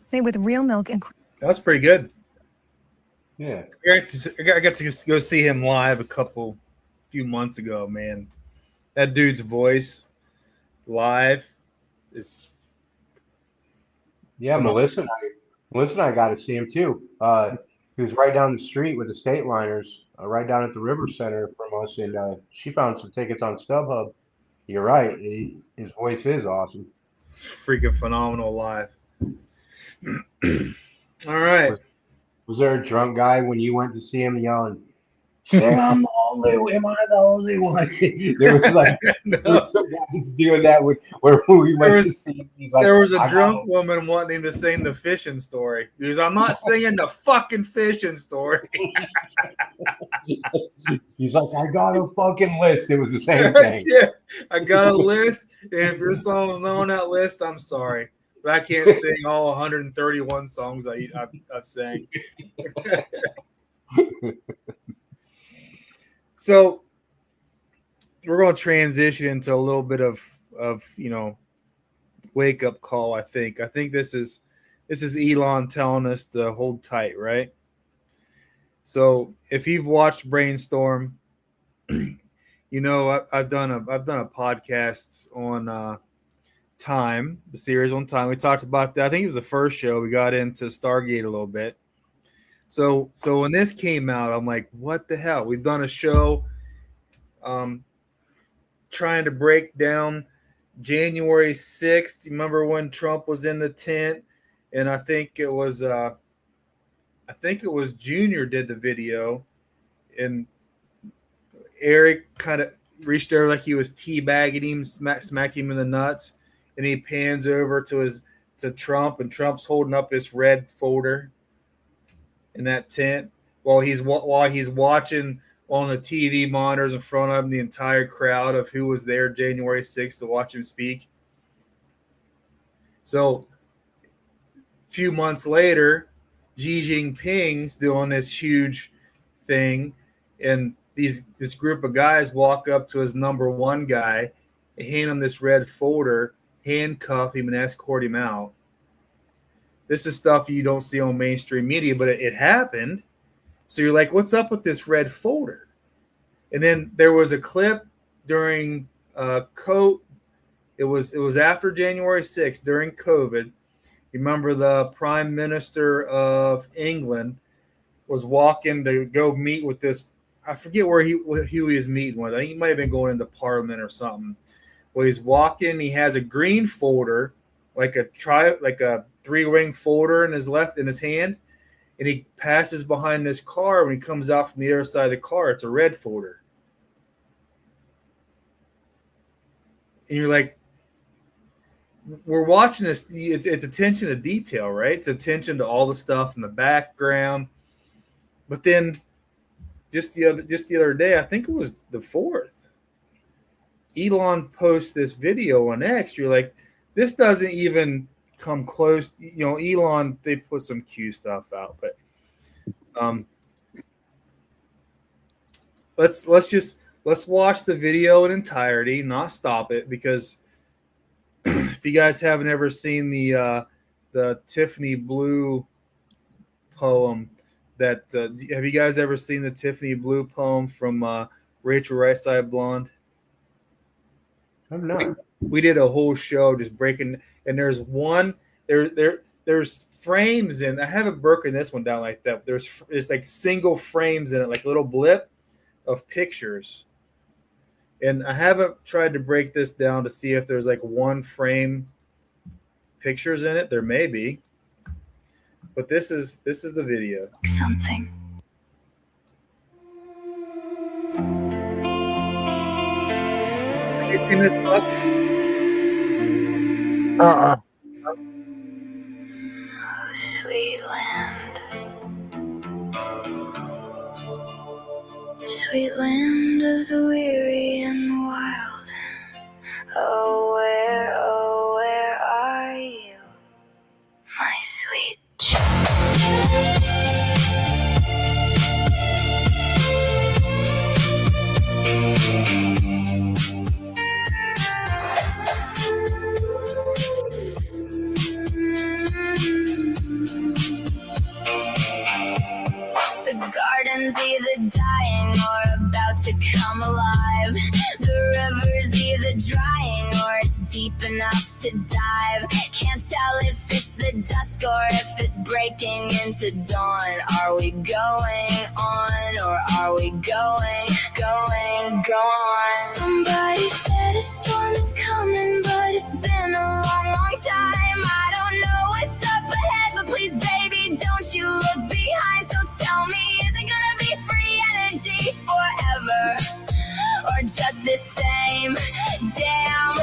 Made with real milk and That's pretty good. Yeah. I got to go see him live few months ago, man. That dude's voice live is Yeah, Melissa and I got to see him too. He was right down the street with the State Liners, right down at the River Center from us, and she found some tickets on StubHub. You're right. His voice is awesome. It's freaking phenomenal live. All right. Was there a drunk guy when you went to see him yelling, "Say I'm the only one, am I the only one?" There was like No. there was some guys doing that where we went to see him. He's like, There was a "I drunk got woman wanting him to sing the fishing story. He goes, I'm not singing the fucking fishing story. He's like, I got a fucking list. It was the same thing. Yeah, I got a list. And if your song's not on that list, I'm sorry. But I can't sing all 131 songs I've sang. So we're going to transition into a little bit of wake up call. I think this is Elon telling us to hold tight, right? So if you've watched Brainstorm, I've done a podcast on time, the series on time. We talked about that. I think it was the first show. We got into Stargate a little bit. So when this came out, I'm like, what the hell? We've done a show trying to break down January 6th. You remember when Trump was in the tent? And I think it was Junior did the video, and Eric kind of reached over like he was teabagging him, smacking him in the nuts, and he pans over to Trump, and Trump's holding up this red folder in that tent while he's watching on the TV monitors in front of him the entire crowd of who was there January 6th to watch him speak. So a few months later, Xi Jinping's doing this huge thing, and this group of guys walk up to his number one guy, hand him this red folder, handcuff him, and escort him out. This is stuff you don't see on mainstream media, but it happened. So you're like, what's up with this red folder? And then there was a clip during COVID. It was after January 6th, during COVID. You remember the Prime Minister of England was walking to go meet with this. I forget who he was meeting with. I think he might have been going into Parliament or something. Well, he's walking. He has a green folder, like a 3-ring folder in his hand, and he passes behind this car. When he comes out from the other side of the car, it's a red folder. And you're like, we're watching this. It's attention to detail, right? It's attention to all the stuff in the background. But then, just the other day, I think it was the 4th, Elon posts this video on X. You're like, this doesn't even come close. Elon, they put some Q stuff out, but let's watch the video in entirety, not stop it, because if you guys haven't ever seen the Tiffany Blue poem, have you guys ever seen the Tiffany Blue poem from Rachel Right Side Blonde? I'm not. We did a whole show just breaking, and there's frames in. I haven't broken this one down like that. There's like single frames in it, like a little blip of pictures. And I haven't tried to break this down to see if there's like one frame pictures in it. There may be, but this is the video. Something. Have you seen this book? Sweet land. Sweet land of the weary and the wild. Oh, where are you, my sweet The garden's either dying or about to come alive. The river's either drying or it's deep enough to dive. Can't tell if it's the dusk or if it's breaking into dawn. Are we going on or are we going? Somebody said a storm is coming, but it's been a long time. I don't know what's up ahead, but please, baby, don't you look behind. So tell me, is it gonna be free energy forever, or just the same damn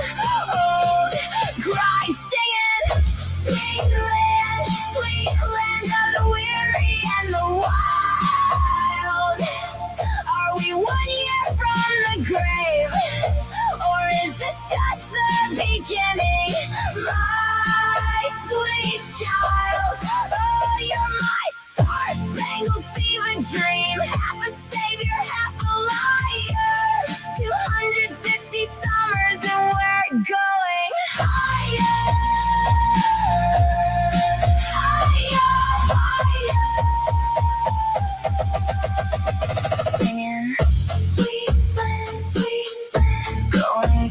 old grind? Singing, sweet land of the weary and the wild. Are we 1 year from the grave, or is this just the beginning? My sweet child, oh, you're my star-spangled fever dream. Half a savior, half a liar. 250 summers and we're going higher. Singing, sweet land, going.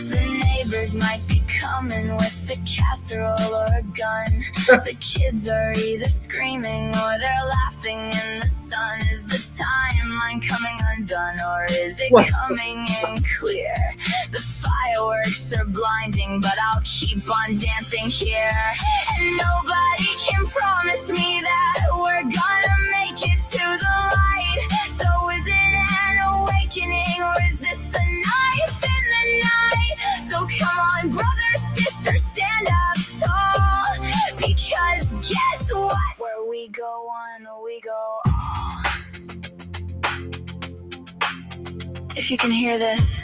The neighbors might be coming with a casserole or a gun. The kids are either screaming or they're laughing in the sun. Is the timeline coming undone, or is it coming in clear? The fireworks are blinding, but I'll keep on dancing here. And nobody can promise me that we're gonna make it to the light. So is it an awakening, or is this a knife in the night? So come on, brother, sister, stand up tall, because guess what? Where we go on, we go on. If you can hear this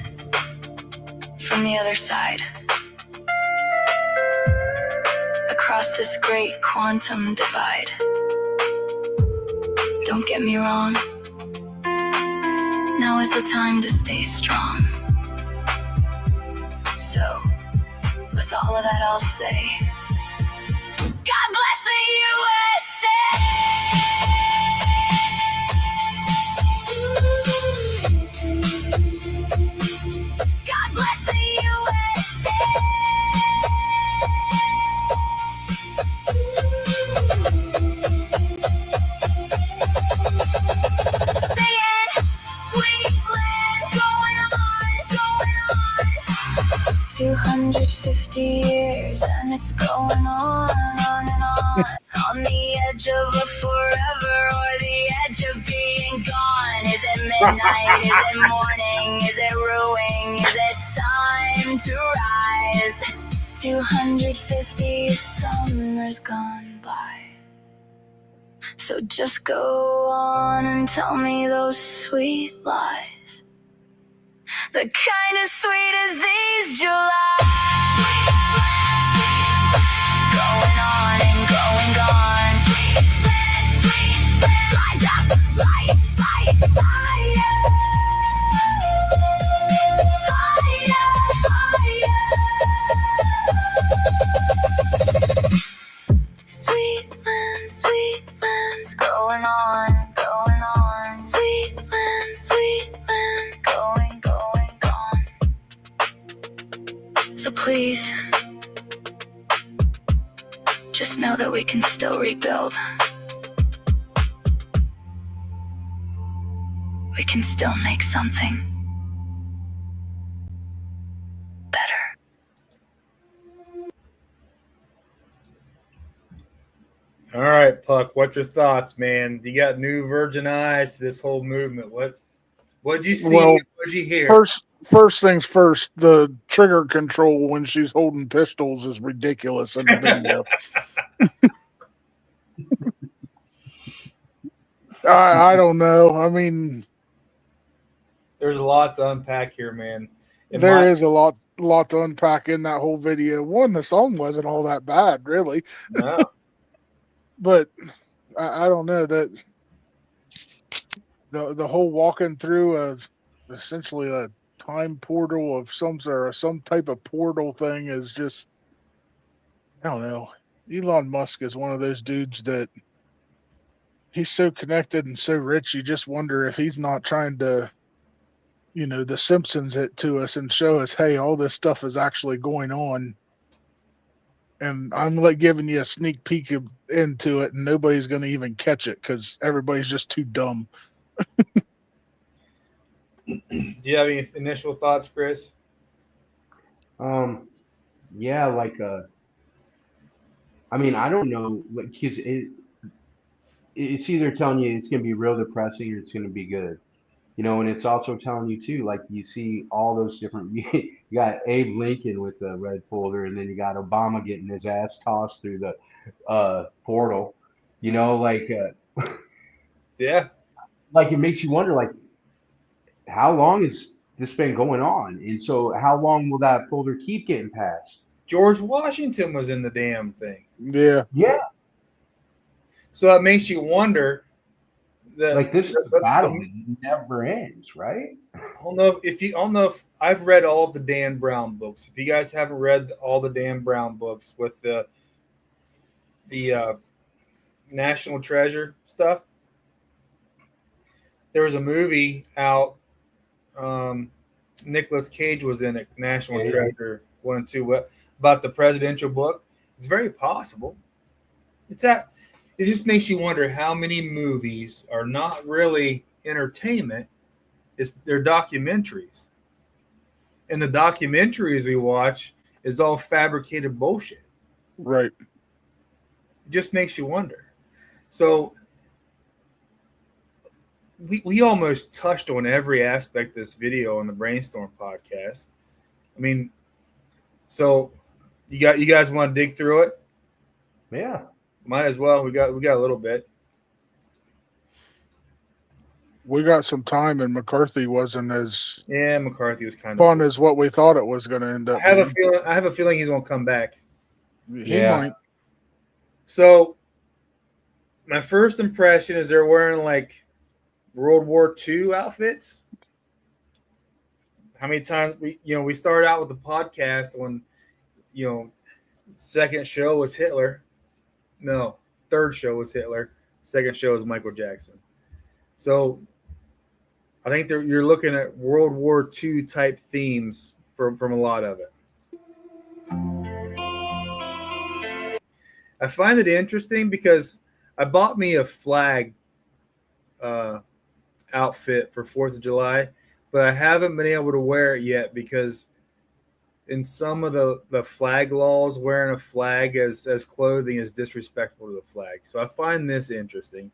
from the other side, across this great quantum divide, don't get me wrong, now is the time to stay strong. So, with all of that, I'll say, God bless the USA! God bless the USA! Singing, sweet land, going on. 250 years and it's going on and on. On the edge of a forever or the edge of being gone. Is it midnight? Is it morning? Is it ruining? Is it time to rise? 250 summers gone by. So just go on and tell me those sweet lies, the kind as sweet as these Julys. Going on and going gone. Light up, light, light, light. So please, just know that we can still rebuild. We can still make something better. All right, Puck, what's your thoughts, man? You got new virgin eyes to this whole movement. What'd you see? Well, What'd you hear? First things first, the trigger control when she's holding pistols is ridiculous in the video. I don't know. I mean, there's a lot to unpack here, man. There is a lot to unpack in that whole video. One, the song wasn't all that bad, really. No. But I don't know that the whole walking through essentially a time portal of some type of portal thing is just, I don't know. Elon Musk is one of those dudes that he's so connected and so rich. You just wonder if he's not trying to, the Simpsons it to us and show us, hey, all this stuff is actually going on. And I'm giving you a sneak peek into it, and nobody's going to even catch it because everybody's just too dumb. Do you have any initial thoughts, Chris? Yeah, I mean, I don't know, because it's either telling you it's going to be real depressing or it's going to be good. And it's also telling you too, like you see all those different, you got Abe Lincoln with the red folder, and then you got Obama getting his ass tossed through the portal, yeah, like it makes you wonder, like, how long has this been going on? And so how long will that folder keep getting passed? George Washington was in the damn thing. Yeah. So it makes you wonder. Like this is a battle that never ends, right? I don't know if I've read all of the Dan Brown books. If you guys haven't read all the Dan Brown books with the National Treasure stuff, there was a movie out. Nicolas Cage was in it, National Treasure 1 and 2, about the presidential book. It's very possible. It just makes you wonder how many movies are not really entertainment. They're documentaries. And the documentaries we watch is all fabricated bullshit. Right. It just makes you wonder. So we almost touched on every aspect of this video on the Brainstorm podcast. I mean, so you guys want to dig through it? Yeah. Might as well. We got a little bit. We got some time, and McCarthy wasn't as McCarthy was kind of fun as what we thought it was going to end up. I have a feeling he's going to come back. He might. So my first impression is they're wearing like World War II outfits. How many times we started out with the podcast when second show was Hitler. No, third show was Hitler. Second show was Michael Jackson. So I think you're looking at World War II type themes from a lot of it. I find it interesting because I bought me a flag outfit for 4th of July, but I haven't been able to wear it yet because in some of the flag laws, wearing a flag as clothing is disrespectful to the flag. So I find this interesting.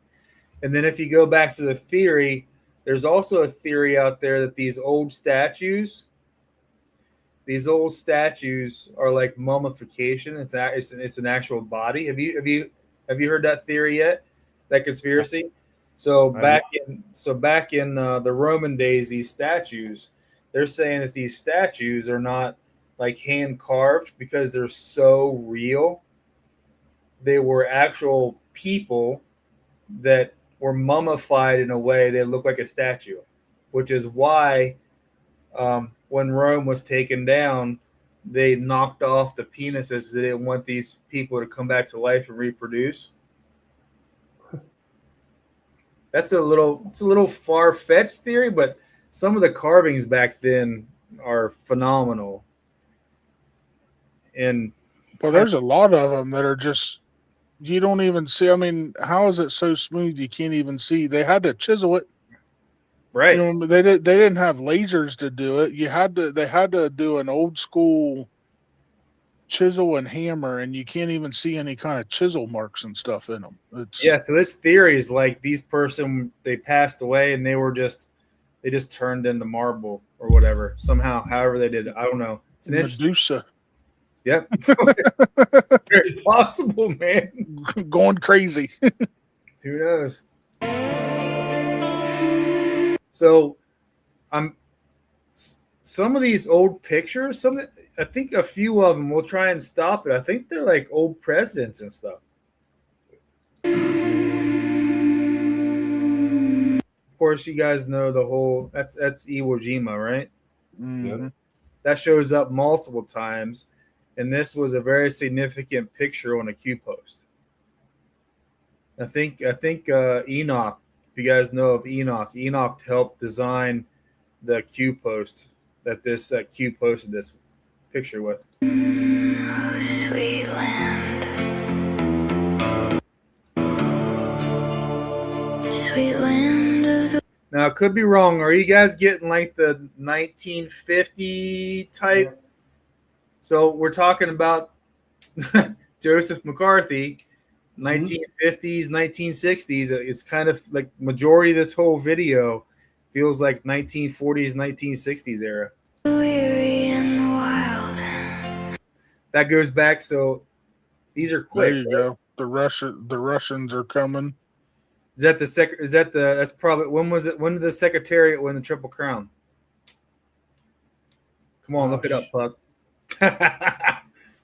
And then if you go back to the theory, there's also a theory out there that these old statues are like mummification. It's an actual body. Have you heard that theory yet? That conspiracy? So back in the Roman days, these statues, they're saying that these statues are not like hand carved because they're so real. They were actual people that were mummified in a way they look like a statue, which is why when Rome was taken down, they knocked off the penises. They didn't want these people to come back to life and reproduce. It's a little far-fetched theory, but some of the carvings back then are phenomenal. And Well, there's a lot of them that are just you don't even see. I mean, how is it so smooth you can't even see? They had to chisel it. right. You know, they didn't have lasers to do it. They had to do an old school chisel and hammer, and you can't even see any kind of chisel marks and stuff in them. It's Yeah, so this theory is like these person they passed away and they just turned into marble or whatever somehow, however they did it. I don't know. It's an interesting. Medusa. Yep, very possible, man. Going crazy. Who knows? So, some of these old pictures. I think a few of them. We'll try and stop it. I think they're like old presidents and stuff. Of course, you guys know the whole. That's Iwo Jima, right? Mm-hmm. That shows up multiple times, and this was a very significant picture on a Q post. I think Enoch. If you guys know of Enoch helped design the Q post that Q posted this picture with. Oh, sweet land. Sweet land of the. Now, I could be wrong. Are you guys getting like the 1950 type? So we're talking about Joseph McCarthy, 1950s, 1960s. It's kind of like majority of this whole video feels like 1940s, 1960s era. Weary and the wild. That goes back. So these are quick. There you go. The Russians are coming. Is that that's probably when was it? When did the Secretariat win the Triple Crown? Come on, look it up, Puck.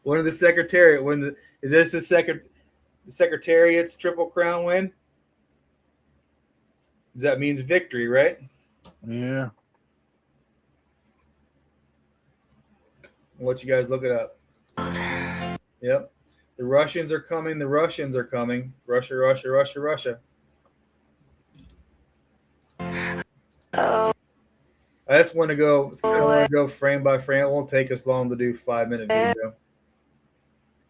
When did the Secretariat win is this the Secretariat's Triple Crown win? That means victory, right? Yeah. I'll let you guys look it up. Yep. The Russians are coming. The Russians are coming. Russia, Russia, Russia, Russia. Oh. I just want to go. I don't want to go frame by frame. It won't take us long to do 5-minute video.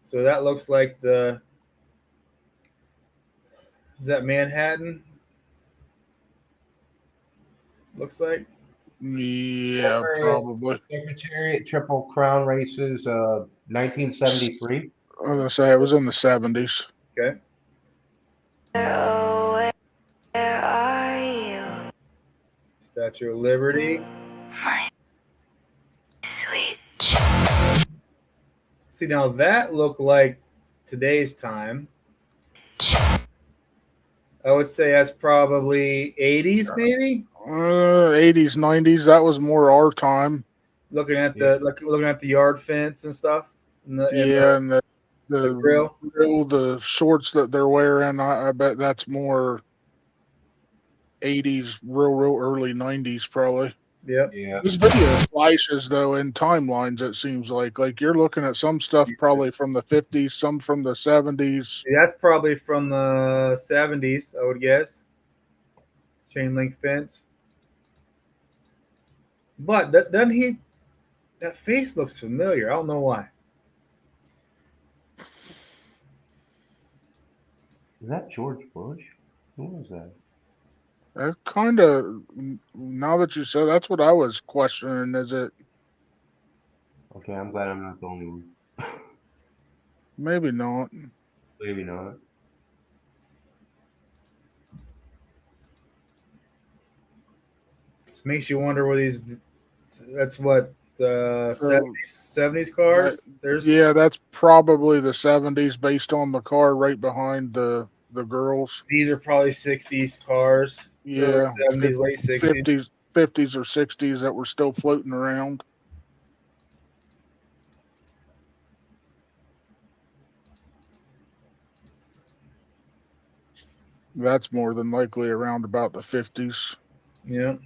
So that looks like is that Manhattan? Looks like. Yeah, probably. Secretariat Triple Crown races, 1973. I was gonna say it was in the 70s. Okay. Oh, where are you? Statue of Liberty. My sweet. See, now that looked like today's time. I would say that's probably 80s, maybe. 80s, 90s. That was more our time. Looking at the yard fence and stuff. And the grill. The shorts that they're wearing. I bet that's more 80s, real early 90s, probably. Yep. Yeah. This video flashes though in timelines. It seems like you're looking at some stuff probably from the 50s, some from the 70s. See, that's probably from the 70s, I would guess. Chain link fence. But that face looks familiar. I don't know why. Is that George Bush? Who was that? That kind of, now that you said, that's what I was questioning. Is it? Okay, I'm glad I'm not the only one. Maybe not. Maybe not. This makes you wonder where these. That's what the 70s cars. That's probably the 70s based on the car right behind the girls. These are probably 60s cars. Yeah, 70s, late 60s. 50s or 60s that were still floating around. That's more than likely around about the 50s. Yeah.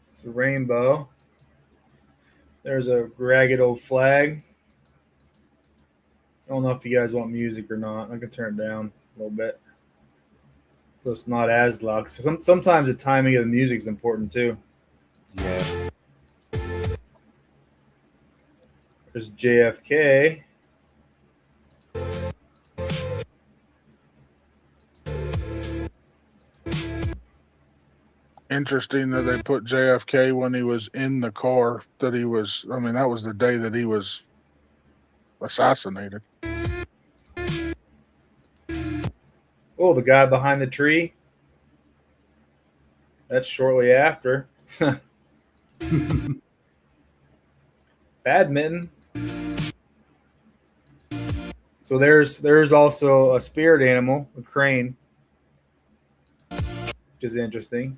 It's a rainbow. There's a ragged old flag. I don't know if you guys want music or not. I can turn it down a little bit. so it's not as loud. Sometimes the timing of the music is important too. Yeah. There's JFK. Interesting that they put JFK when he was in the car. That was the day that he was assassinated. Oh, the guy behind the tree. That's shortly after. Badminton. So there's also a spirit animal, a crane, which is interesting.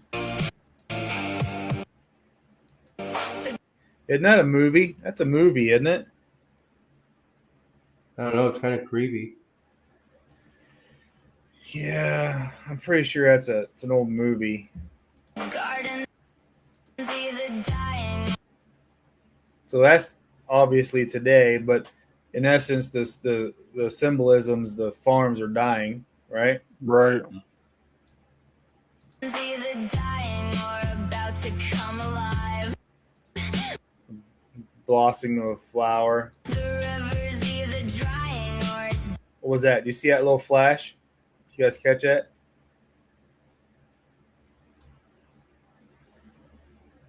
Isn't that a movie? That's a movie, isn't it? I don't know. It's kind of creepy. Yeah, I'm pretty sure it's an old movie. So that's obviously today, but in essence, the symbolisms, the farms are dying, right? Right. Blossoming of a flower. What was that? Do you see that little flash? Did you guys catch that?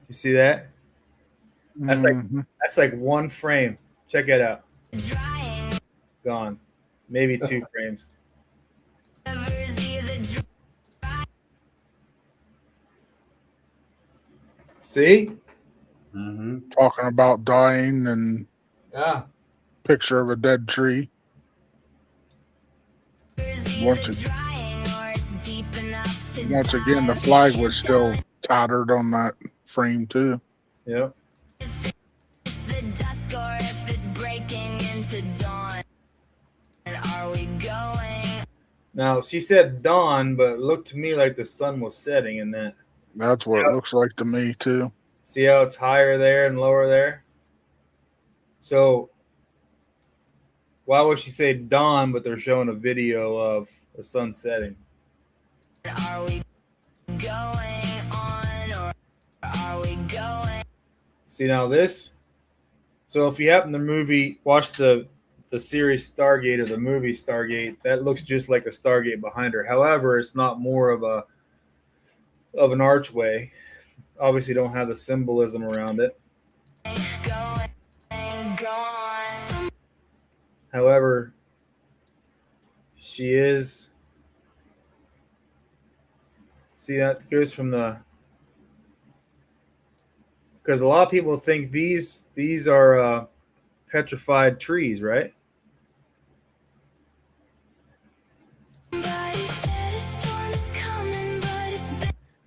You see that? That's like one frame. Check it out. Gone. Maybe 2 frames. See? Mm-hmm. Talking about dying and yeah, picture of a dead tree. Once again, the flag was still tattered on that frame too. Yep. Now she said dawn, but it looked to me like the sun was setting in that. That's what it looks like to me too. See how it's higher there and lower there? So why would she say dawn, but they're showing a video of the sun setting? Are we going on or are we going? See now this. So if you happen to watch the series Stargate or the movie Stargate, that looks just like a Stargate behind her. However, it's not more of an archway. Obviously don't have the symbolism around it. However, she is. See, that goes from because a lot of people think these are petrified trees, right?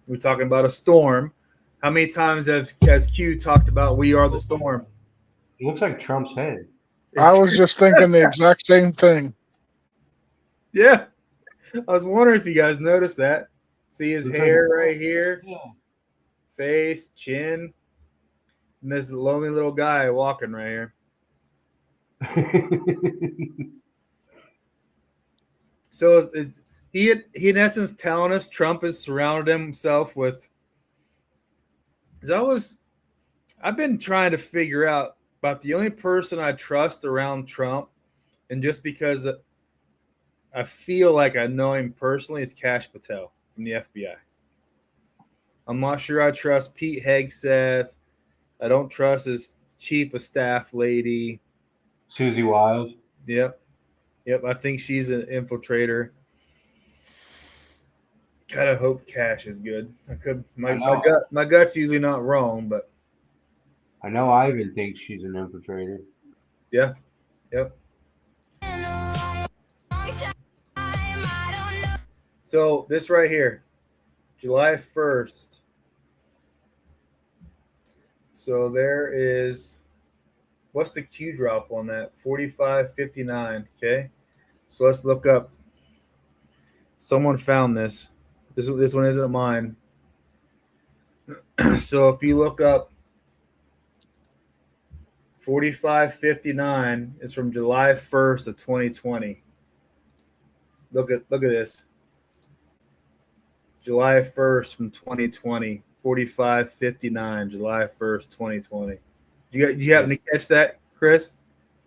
We're talking about a storm. How many times has Q talked about "We Are the Storm"? It looks like Trump's head. I was just thinking the exact same thing. Yeah, I was wondering if you guys noticed that. See his hair right here, face, chin, and this lonely little guy walking right here. So is he in essence telling us Trump has surrounded himself with? I've been trying to figure out about the only person I trust around Trump, and just because I feel like I know him personally, is Kash Patel from the FBI. I'm not sure I trust Pete Hegseth. I don't trust his chief of staff lady, Susie Wiles. Yep. I think she's an infiltrator. Gotta hope Cash is good. My gut's usually not wrong, but I know Ivan thinks she's an infiltrator. Yeah. Yep. So this right here, July 1st. So there is, what's the Q drop on that? 45.59. Okay. So let's look up. Someone found this. This one isn't mine. So if you look up 45.59, it's from July 1st of 2020. Look at this. July 1st from 2020, 45:59, July 1st, 2020. Did you happen to catch that, Chris?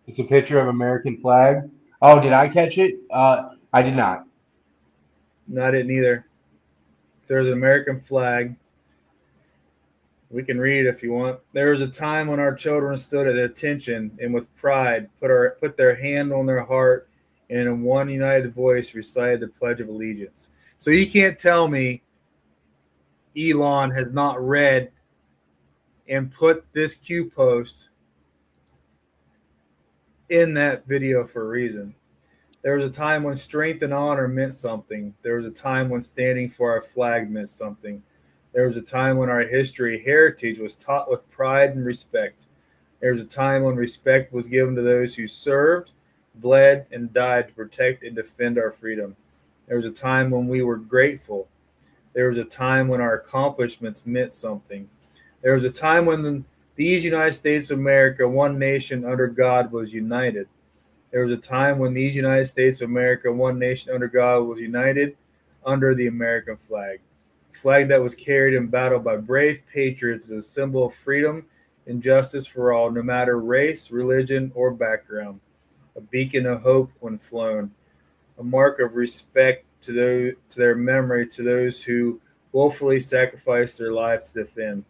It's a picture of American flag. Oh, did I catch it? I did not. No, I didn't either. There's an American flag. We can read it if you want. There was a time when our children stood at attention and with pride put their hand on their heart and in one united voice recited the Pledge of Allegiance. So you can't tell me Elon has not read and put this Q post in that video for a reason. There was a time when strength and honor meant something. There was a time when standing for our flag meant something. There was a time when our history, heritage was taught with pride and respect. There was a time when respect was given to those who served, bled, and died to protect and defend our freedom. There was a time when we were grateful. There was a time when our accomplishments meant something. There was a time when these United States of America, one nation under God, was united. There was a time when these United States of America, one nation under God, was united under the American flag. A flag that was carried in battle by brave patriots as a symbol of freedom and justice for all, no matter race, religion, or background. A beacon of hope when flown. A mark of respect to their memory to those who willfully sacrificed their lives to defend.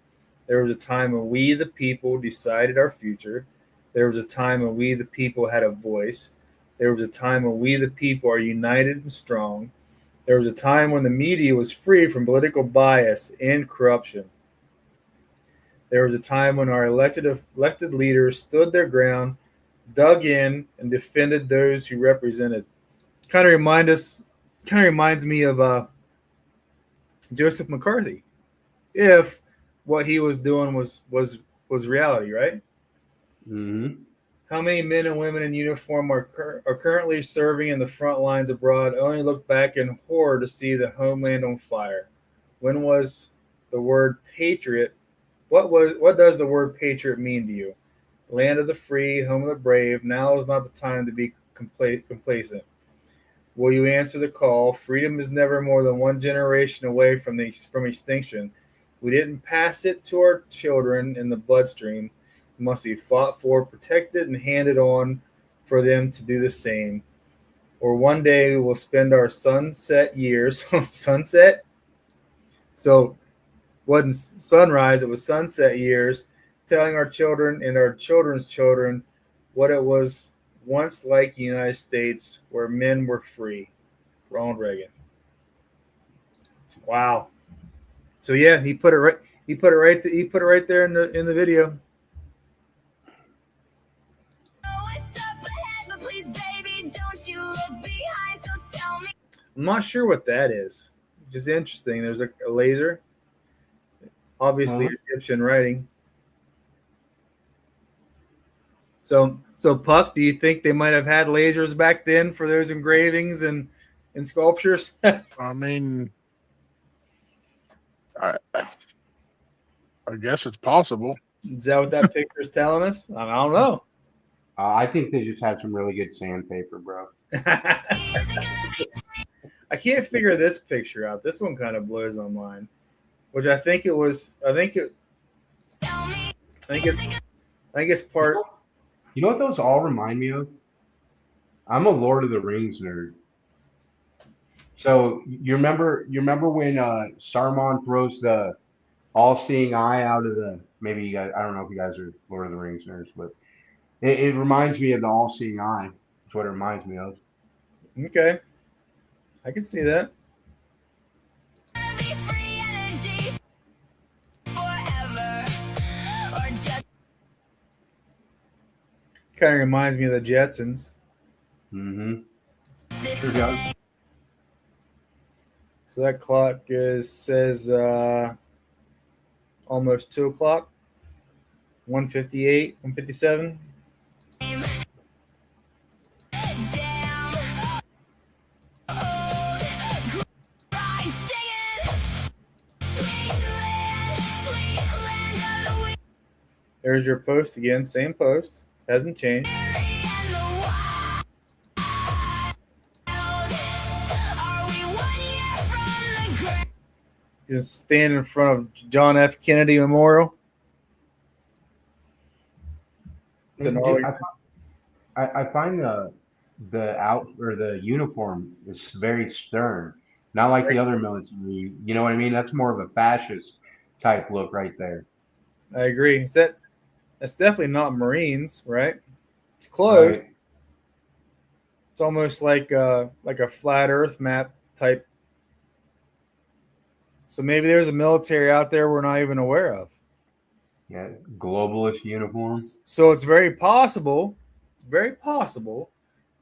There was a time when we, the people, decided our future. There was a time when we, the people, had a voice. There was a time when we, the people, are united and strong. There was a time when the media was free from political bias and corruption. There was a time when our elected leaders stood their ground, dug in, and defended those who represented. Kind of reminds me of Joseph McCarthy, if what he was doing was reality, right? Mm-hmm. How many men and women in uniform are currently serving in the front lines abroad? Only look back in horror to see the homeland on fire. When was the word patriot? What does the word patriot mean to you? Land of the free, home of the brave. Now is not the time to be complacent. Will you answer the call? Freedom is never more than one generation away from extinction. We didn't pass it to our children in the bloodstream. It must be fought for, protected, and handed on for them to do the same. Or one day we will spend our sunset years sunset. So it wasn't sunrise, it was sunset years, telling our children and our children's children what it was once like the United States, where men were free. Ronald Reagan. Wow. So yeah, he put it right. He put it right there in the video. I'm not sure what that is. Which is interesting. There's a laser. Obviously Egyptian writing. So Puck, do you think they might have had lasers back then for those engravings and sculptures? I mean, I guess it's possible. Is that what that picture is telling us? I don't know. I think they just had some really good sandpaper, bro. I can't figure this picture out. This one kind of blows my mind. Which I think it's part. You know what those all remind me of? I'm a Lord of the Rings nerd. So you remember when Saruman throws the all-seeing eye out of the, maybe you guys, I don't know if you guys are Lord of the Rings nerds, but it reminds me of the all-seeing eye. That's what it reminds me of. Okay. I can see that. Kind of reminds me of the Jetsons. Mm-hmm. Sure does. So that clock says almost 2 o'clock. 1:58, 1:57. There's your post again. Same post. Hasn't changed. He's standing in front of John F. Kennedy Memorial. It's in Arlington. I find the out or the uniform is very stern, not like the other military. You know what I mean? That's more of a fascist type look right there. I agree. That's definitely not Marines, right? It's close. Right. It's almost like a flat Earth map type. So maybe there's a military out there we're not even aware of. Yeah, globalist uniform. So it's very possible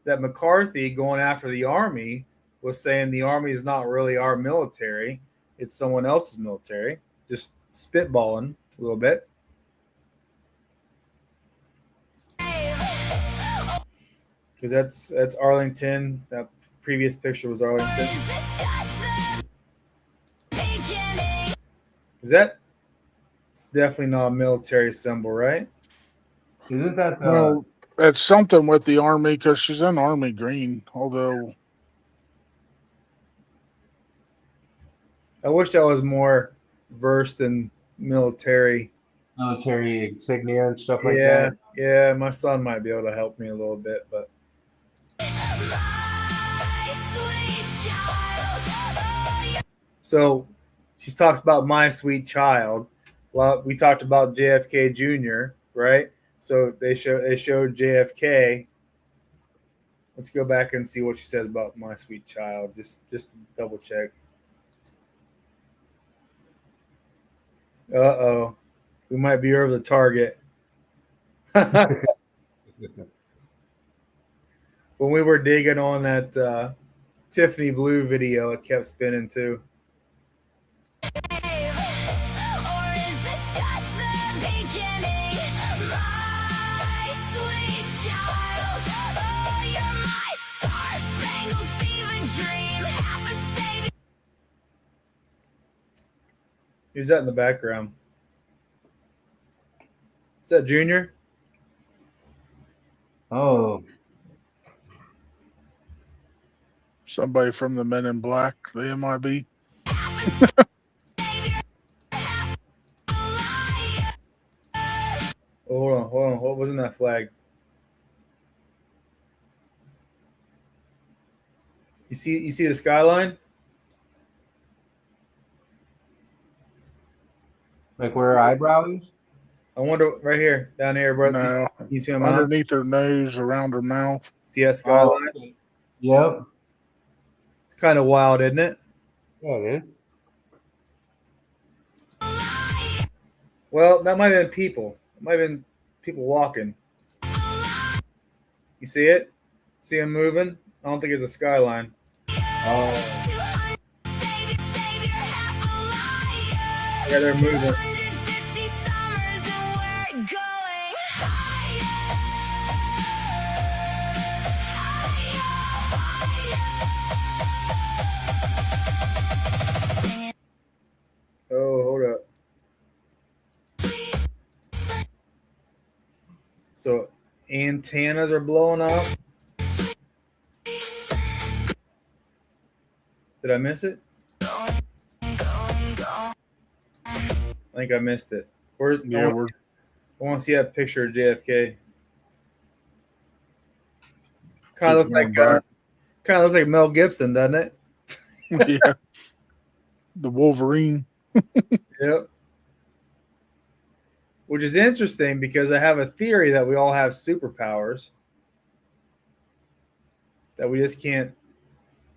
that McCarthy going after the Army was saying the Army is not really our military, it's someone else's military. Just spitballing a little bit. Because that's Arlington. That previous picture was Arlington. Is that? It's definitely not a military symbol, right? Isn't that Well, it's something with the Army because she's in Army green. Although I wish I was more versed in military insignia and stuff like that. Yeah, my son might be able to help me a little bit, but so she talks about my sweet child. Well, we talked about JFK Jr., right? So they showed JFK. Let's go back and see what she says about my sweet child. Just to double check. Uh-oh. We might be over the target. When we were digging on that Tiffany Blue video, it kept spinning too. Who's that in the background? Is that Junior? Oh. somebody from the Men in Black, the MIB. Hold on. What was in that flag? You see the skyline? Like where her eyebrow is? I wonder right here, down here, bro. No, you see them underneath her nose, around her mouth. See that skyline? Okay. Yep. It's kind of wild, isn't it? Yeah, it is. Well, that might have been people. It might have been people walking. You see it? See them moving? I don't think it's a skyline. Oh. Yeah, they're moving. Oh, hold up. So antennas are blowing up. Did I miss it? I think I missed it. I want to see that picture of JFK. Kind of looks like Mel Gibson, doesn't it? Yeah. The Wolverine. Yep. Which is interesting because I have a theory that we all have superpowers. That we just can't.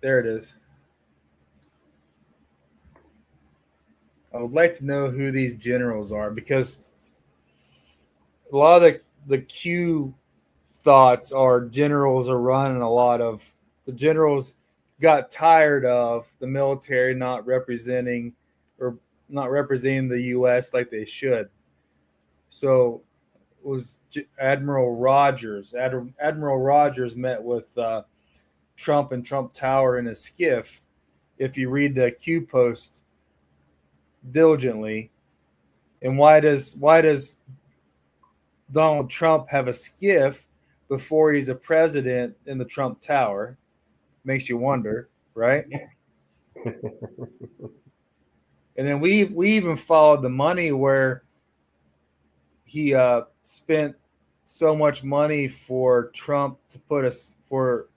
There it is. I would like to know who these generals are because a lot of the Q thoughts are generals are running a lot of. The generals got tired of the military not representing the U.S. like they should. So it was Admiral Rogers. Admiral Rogers met with Trump and Trump Tower in a skiff. If you read the Q post diligently, and why does Donald Trump have a skiff before he's a president in the Trump Tower? Makes you wonder, right? And then we even followed the money where he spent so much money for Trump to for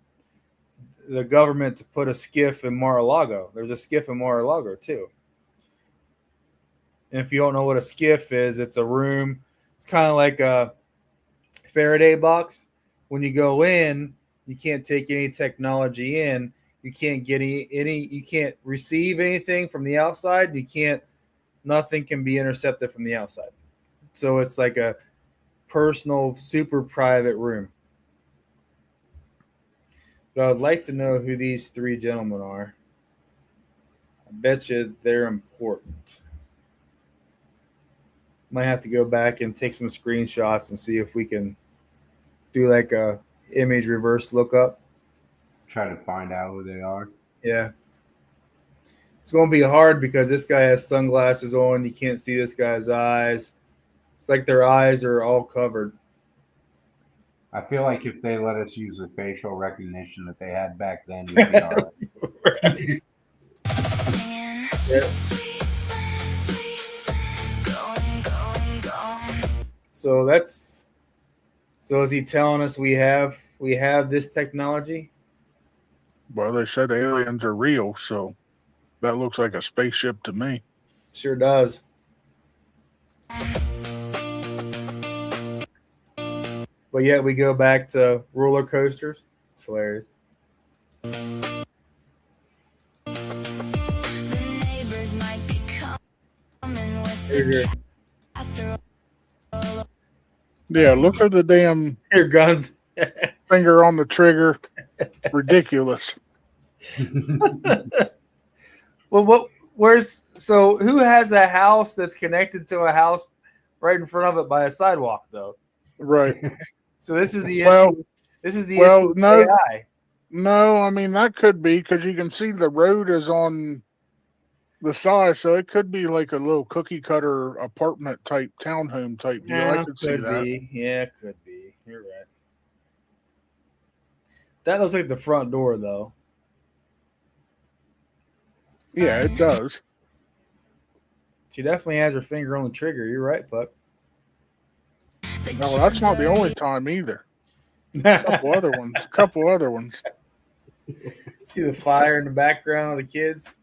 the government to put a skiff in Mar-a-Lago. There's a skiff in Mar-a-Lago too. And if you don't know what a skiff is, it's a room. It's kind of like a Faraday box. When you go in, you can't take any technology in. You can't get any. You can't receive anything from the outside. Nothing can be intercepted from the outside. So it's like a personal, super private room. But I would like to know who these three gentlemen are. I bet you they're important. Might have to go back and take some screenshots and see if we can do like a image reverse lookup. Try to find out who they are. Yeah. It's going to be hard because this guy has sunglasses on. You can't see this guy's eyes. It's like their eyes are all covered. I feel like if they let us use the facial recognition that they had back then, we'd be all right. Yeah. So is he telling us we have this technology? Well, they said aliens are real, so that looks like a spaceship to me. Sure does. But yet we go back to roller coasters. It's hilarious. Yeah, look at the damn your guns. Finger on the trigger. Ridiculous. Well, who has a house that's connected to a house right in front of it by a sidewalk, though? Right. So this is the issue. This is the issue. No, with AI. no. I mean that could be because you can see the road is on the side, so it could be like a little cookie cutter apartment type townhome type deal. Yeah, I could see that. Yeah, it could be. You're right. That looks like the front door, though. Yeah, it does. She definitely has her finger on the trigger. You're right, Puck. No, that's not the only time either. A couple other ones. See the fire in the background of the kids?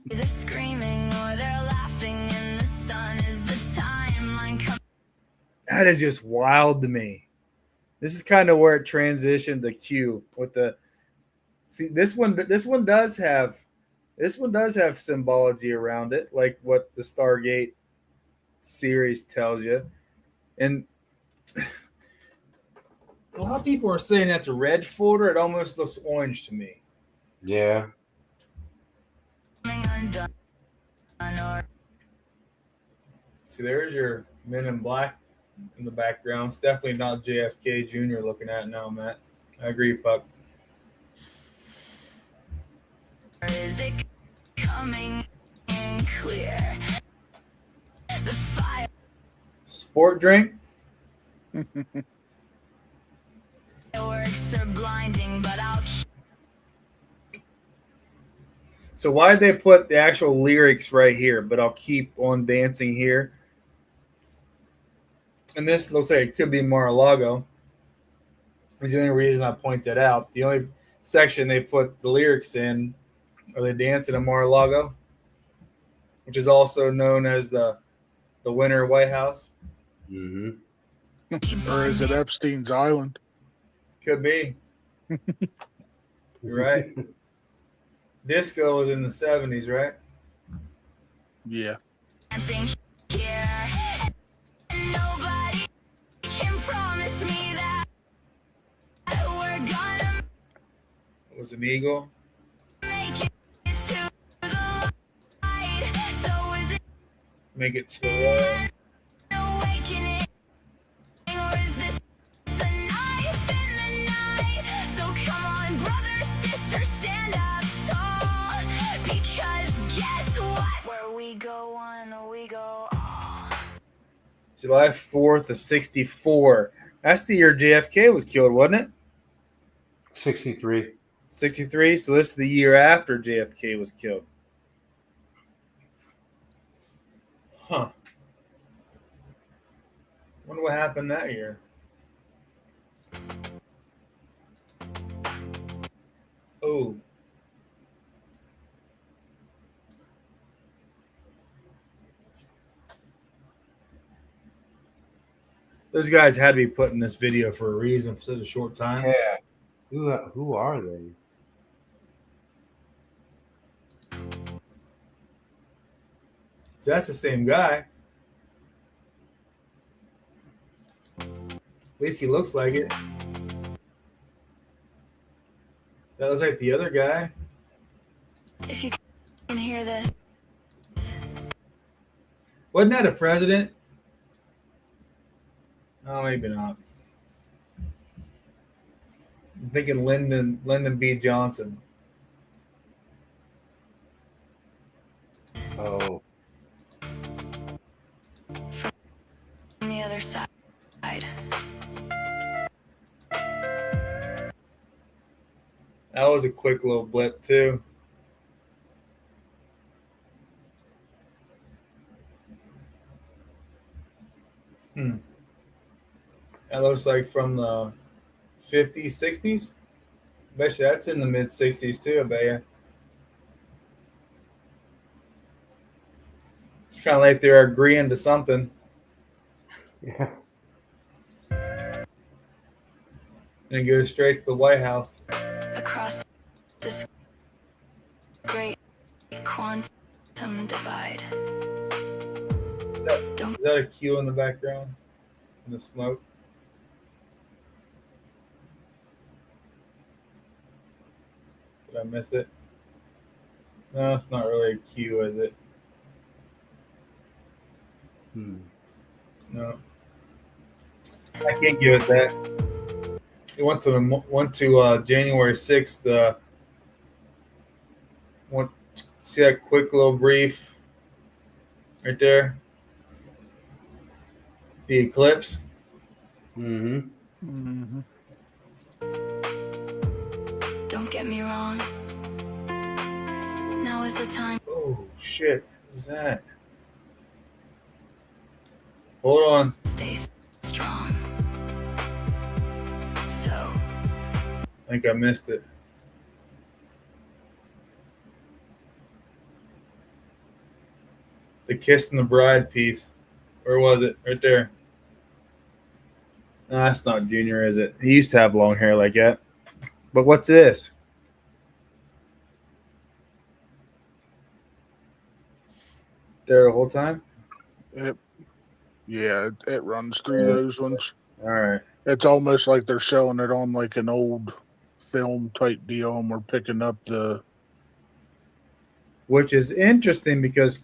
They're screaming or they're laughing and the sun is the timeline. That is just wild to me. This is kind of where it transitioned to Q with the. See, this one does have symbology around it, like what the Stargate series tells you. And a lot of people are saying that's a red folder. It almost looks orange to me. Yeah. See, there's your Men in Black in the background. It's definitely not JFK Jr. looking at it now, Matt. I agree, Puck. Is it coming in clear? The fire. Sport drink. Fireworks are blinding, but I'll. So why did they put the actual lyrics right here? But I'll keep on dancing here. And this looks like it could be Mar-a-Lago. Is the only reason I point that out. The only section they put the lyrics in are they dancing in Mar-a-Lago, which is also known as the Winter White House. Mm-hmm. Or is it Epstein's Island? Could be. You're right. Disco was in the 70s, right? Yeah. Nobody can promise me that we're gonna It was an eagle. make it to the light. So is it Make it to the awakening, or is this a knife in the night? So come on, brother, sister, stand up tall. Because guess what? Where we go one, we go all. July 4th of 64. That's the year JFK was killed, wasn't it? 63. 63. So this is the year after JFK was killed. Huh. Wonder what happened that year. Oh. Those guys had to be put in this video for a reason for such a short time. Yeah. Who are they? So that's the same guy. At least he looks like it. That looks like the other guy. If you can hear this. Wasn't that a president? No, maybe not. I'm thinking Lyndon B. Johnson. Oh. From the other side. That was a quick little blip too. That looks like from the 50s, 60s. I bet you that's in the mid 60s too, I bet you. It's kind of like they're agreeing to something. Yeah. And it goes straight to the White House. Across this great quantum divide. Is that a cue in the background? In the smoke? Did I miss it? No, it's not really a cue, is it? No. I can't give it that. It went to January 6th. See that quick little brief right there? The eclipse. Mm-hmm. Don't get me wrong. Now is the time. Oh shit! What was that? Hold on. Stay strong. So. I think I missed it. The Kiss and the Bride piece. Where was it? Right there. No, that's not Junior, is it? He used to have long hair like that. But what's this? There the whole time? It runs through those ones. All right. It's almost like they're showing it on like an old film type deal, and we're picking up the. Which is interesting because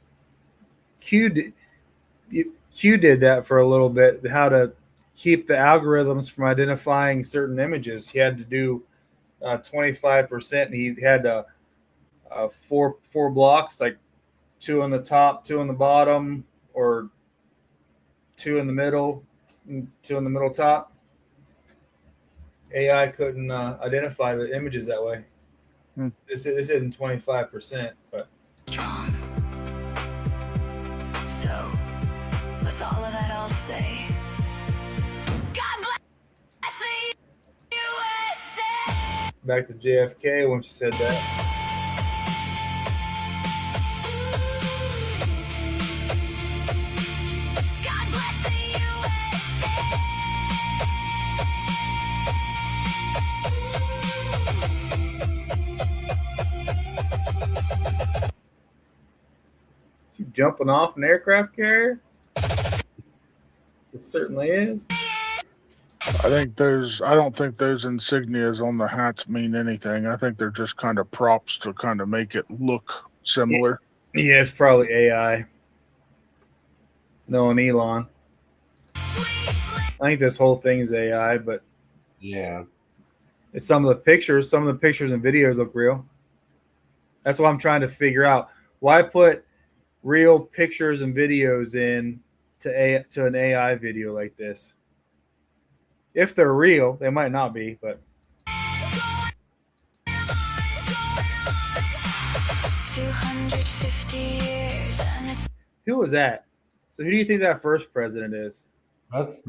Q did that for a little bit. How to keep the algorithms from identifying certain images. He had to do 25%. And he had four blocks, like 2 on the top, 2 on the bottom, or 2 in the middle, 2 in the middle top. AI couldn't identify the images that way. This isn't 25%, but Strong. So, with all of that, I'll say, God bless the USA. back to JFK when she said that. God bless the USA. Is she jumping off an aircraft carrier? It certainly is. I don't think those insignias on the hats mean anything. I think they're just kind of props to kind of make it look similar. Yeah, it's probably AI. No, and Elon. I think this whole thing is AI, but yeah, it's some of the pictures and videos look real. That's what I'm trying to figure out. Why put real pictures and videos in to an AI video like this? If they're real, they might not be, but 250 years and it's who was that? So who do you think that first president is? That's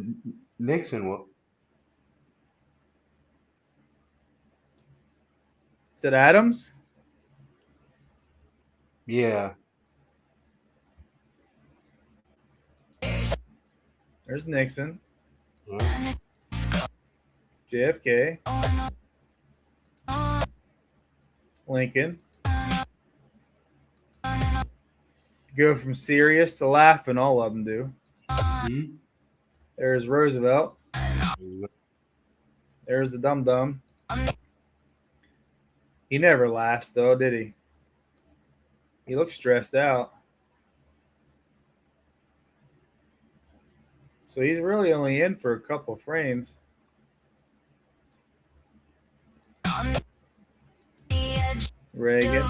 Nixon. Is it Adams? Yeah. There's Nixon. JFK. Lincoln. Go from serious to laughing, all of them do. Mm-hmm. There's Roosevelt. There's the dum-dum. He never laughs, though, did he? He looks stressed out. So he's really only in for a couple frames. Reagan.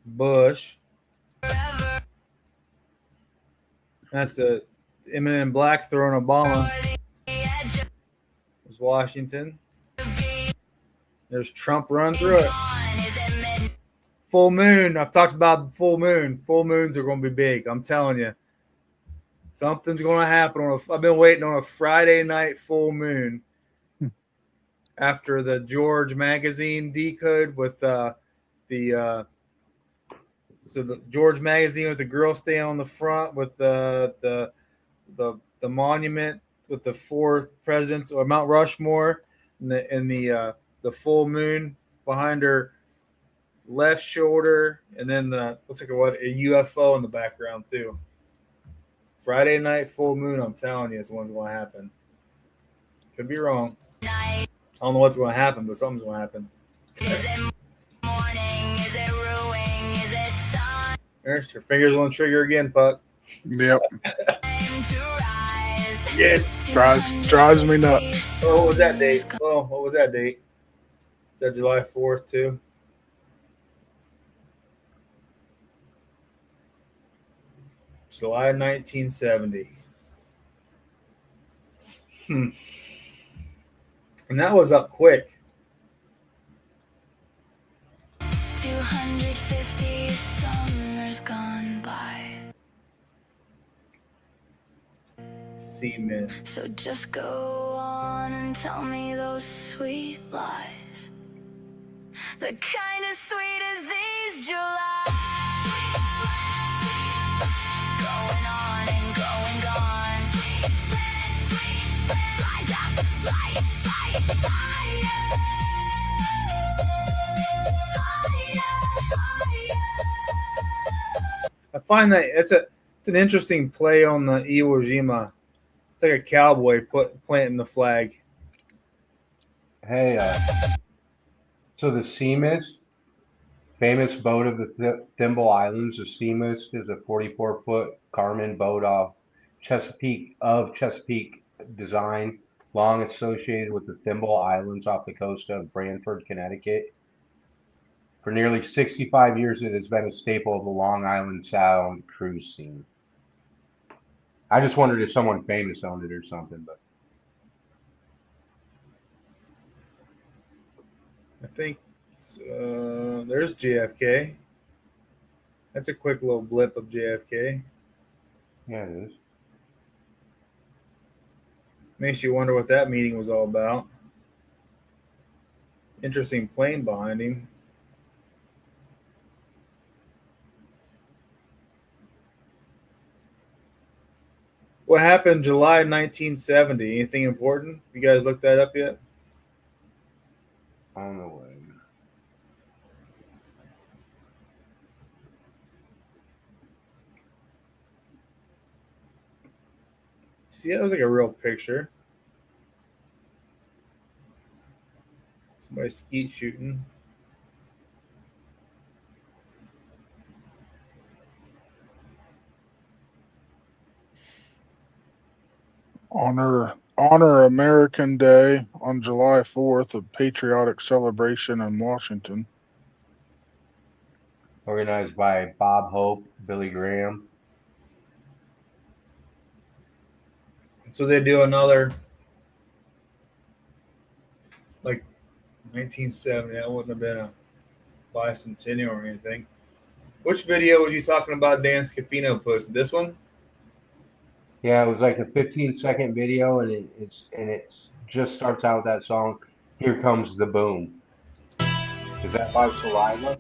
Bush. That's a Eminem Black throwing Obama. There's Washington. There's Trump running through it. Full moon. I've talked about full moon. Full moons are going to be big. I'm telling you. Something's going to happen. I've been waiting on a Friday night full moon after the George magazine decode with the George magazine with the girl staying on the front with the monument with the 4 presidents or Mount Rushmore and the full moon behind her left shoulder, and then looks like a UFO in the background too. Friday night full moon, I'm telling you, it's what's going to happen. Could be wrong. I don't know what's going to happen, but something's going to happen. There's your fingers on the trigger again, Puck. Yep. Yeah. Drives me nuts. Oh, what was that date? Oh, what was that date? Is that July 4th too? July 1970. And that was up quick. 250 summers gone by. Seaman. So just go on and tell me those sweet lies. The kind as sweet as these July. Going on and going gone. Light up, light, I find that it's an interesting play on the Iwo Jima. It's like a cowboy planting the flag. Hey, so the Sea Mist, famous boat of the Thimble Islands, the Sea Mist is a 44-foot Carmen boat off Chesapeake design, long associated with the Thimble Islands off the coast of Branford, Connecticut. For nearly 65 years, it has been a staple of the Long Island Sound cruise scene. I just wondered if someone famous owned it or something, but I think there's JFK. That's a quick little blip of JFK. yeah, it is. Makes you wonder what that meeting was all about. Interesting plane behind him. What happened July 1970? Anything important? You guys looked that up yet? I don't know what. See, that was like a real picture. Somebody skeet shooting. Honor American Day on July 4th, a patriotic celebration in Washington. Organized by Bob Hope, Billy Graham. So they do another, like 1970. That wouldn't have been a bicentennial or anything. Which video was you talking about Dan Scapino posted? This one? Yeah, it was like a 15-second video, and it's just starts out with that song, "Here Comes the Boom." Is that by Saliva?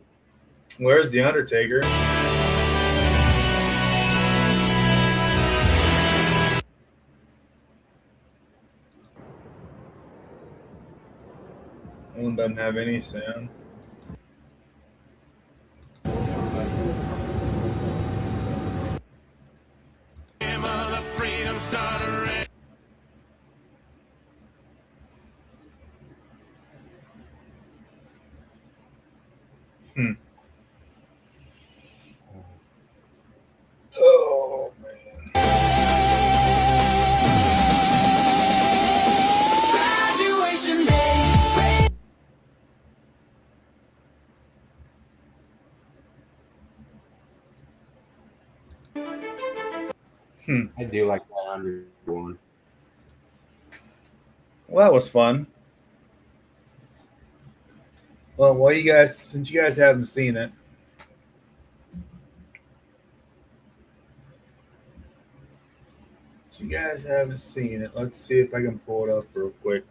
Where's the Undertaker? That one doesn't have any sound. Oh, Graduation day. I do like that under one. Well, that was fun. Well, since you guys haven't seen it, let's see if I can pull it up real quick.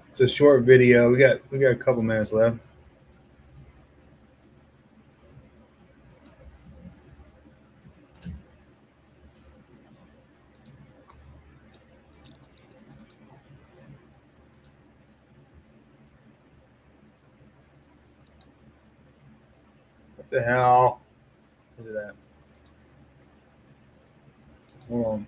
It's a short video. We got a couple minutes left. What the hell? Look at that. Hold on.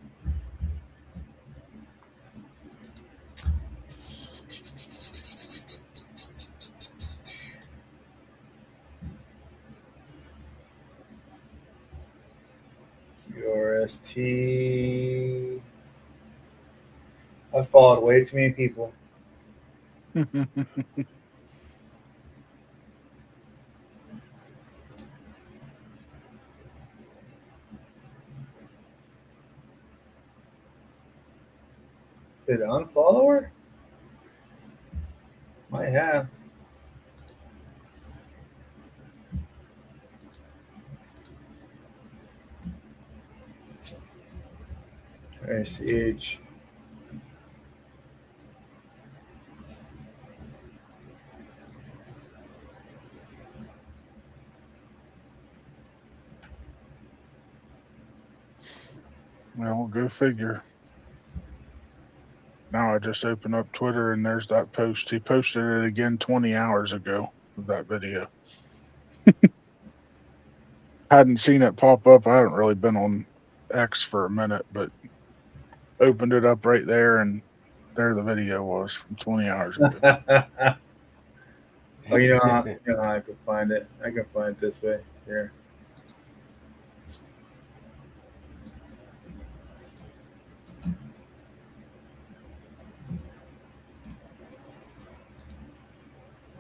QRST. I followed way too many people. Did I unfollow her? Might have. ICH. Well, go figure. Now I just open up Twitter and there's that post. He posted it again 20 hours ago of that video. Hadn't seen it pop up. I haven't really been on X for a minute, but opened it up right there and there the video was from 20 hours ago. Oh, you know how I can find it. I can find it this way. Here.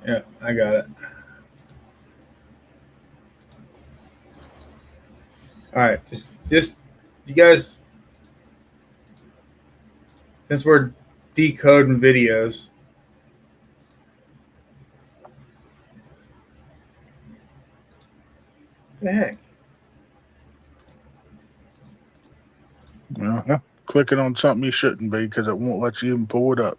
Yeah, I got it. All right, just you guys, since we're decoding videos, what the heck? Well, clicking on something you shouldn't be because it won't let you even pull it up.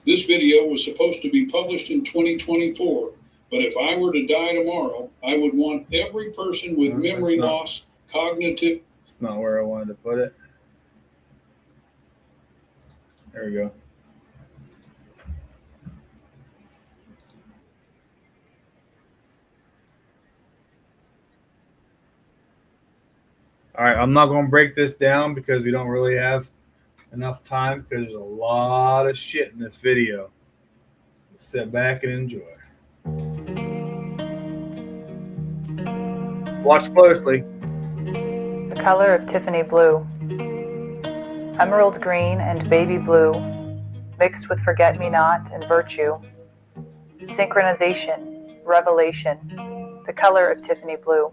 This video was supposed to be published in 2024, but if I were to die tomorrow, I would want every person with memory loss, cognitive... It's not where I wanted to put it. There we go. All right, I'm not going to break this down because we don't really have enough time because there's a lot of shit in this video. Sit back and enjoy. Let's watch closely. The color of Tiffany blue. Emerald green and baby blue, mixed with forget-me-not and virtue. Synchronization, revelation, the color of Tiffany blue.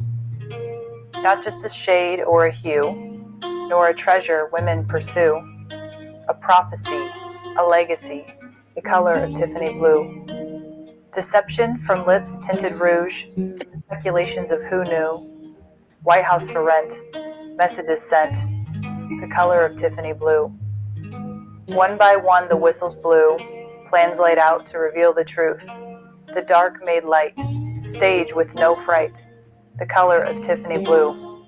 Not just a shade or a hue, nor a treasure women pursue. A prophecy, a legacy, the color of Tiffany blue. Deception from lips tinted rouge, speculations of who knew, White House for rent, messages sent, the color of Tiffany blue. One by one the whistles blew, plans laid out to reveal the truth. The dark made light, stage with no fright, the color of Tiffany blue.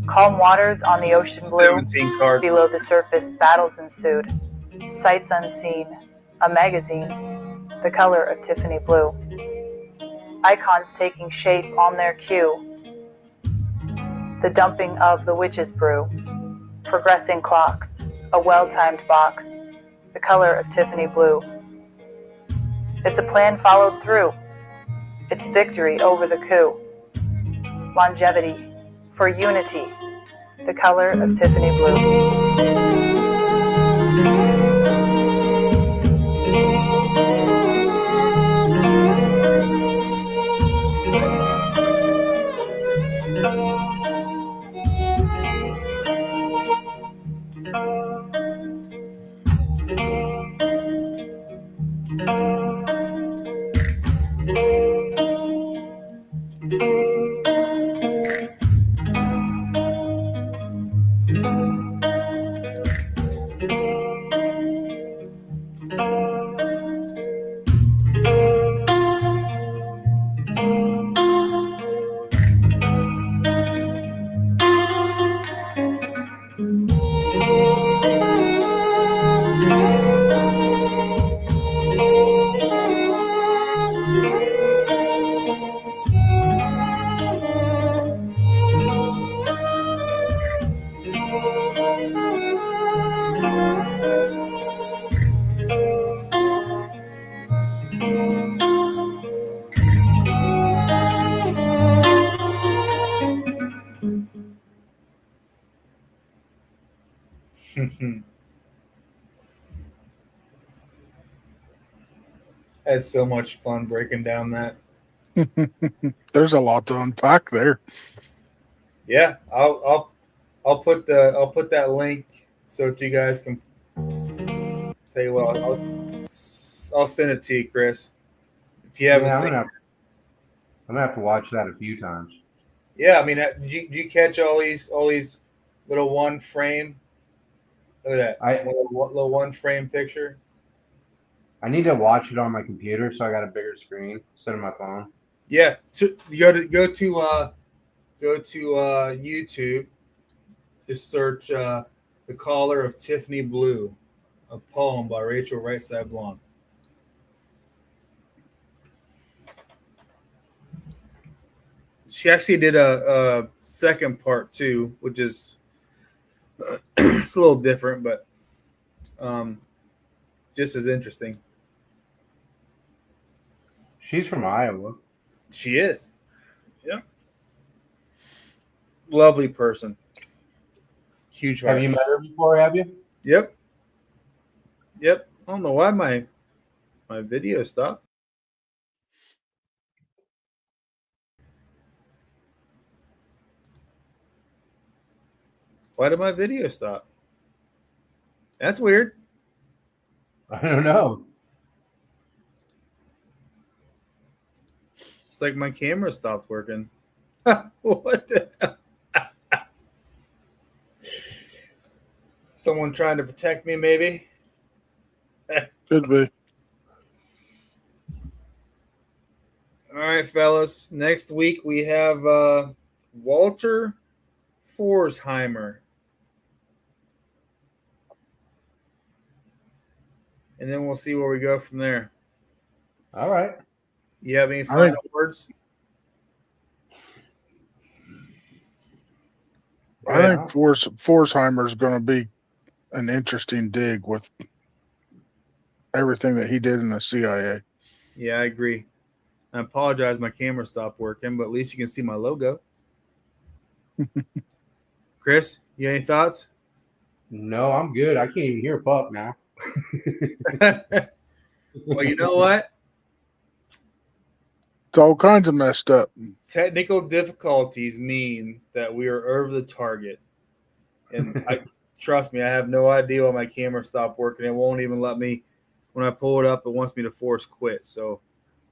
Calm waters on the ocean blue, 17 cards. Below the surface battles ensued, sights unseen, a magazine, the color of Tiffany blue. Icons taking shape on their cue, the dumping of the witch's brew. Progressing clocks, a well-timed box, the color of Tiffany blue. It's a plan followed through. It's victory over the coup. Longevity for unity, the color of Tiffany blue. I had so much fun breaking down that. There's a lot to unpack there. Yeah, I'll put that link so that you guys can. Tell you what, I'll send it to you, Chris. If you haven't seen. I'm gonna have to watch that a few times. Yeah, I mean, did you catch all these little one frame? Look at that, little one frame picture. I need to watch it on my computer, so I got a bigger screen instead of my phone. Yeah, so you go to YouTube. Just search "The Collar of Tiffany Blue," a poem by Rachel Rightside Blonde. She actually did a second part too, which is it's a little different, but just as interesting. She's from Iowa. She is. Yeah. Lovely person. Huge heart. Have you met her before, have you? Yep. I don't know why my video stopped. Why did my video stop? That's weird. I don't know. It's like my camera stopped working. What the hell? Someone trying to protect me, maybe? Could be. All right, fellas. Next week we have Walter Forsheimer. And then we'll see where we go from there. All right. You have any final words? I think Forsheimer's going to be an interesting dig with everything that he did in the CIA. Yeah, I agree. I apologize, my camera stopped working, but at least you can see my logo. Chris, you got any thoughts? No, I'm good. I can't even hear Pup now. Well, you know what? It's all kinds of messed up. Technical difficulties mean that we are over the target. And trust me, I have no idea why my camera stopped working. It won't even let me, when I pull it up, it wants me to force quit. So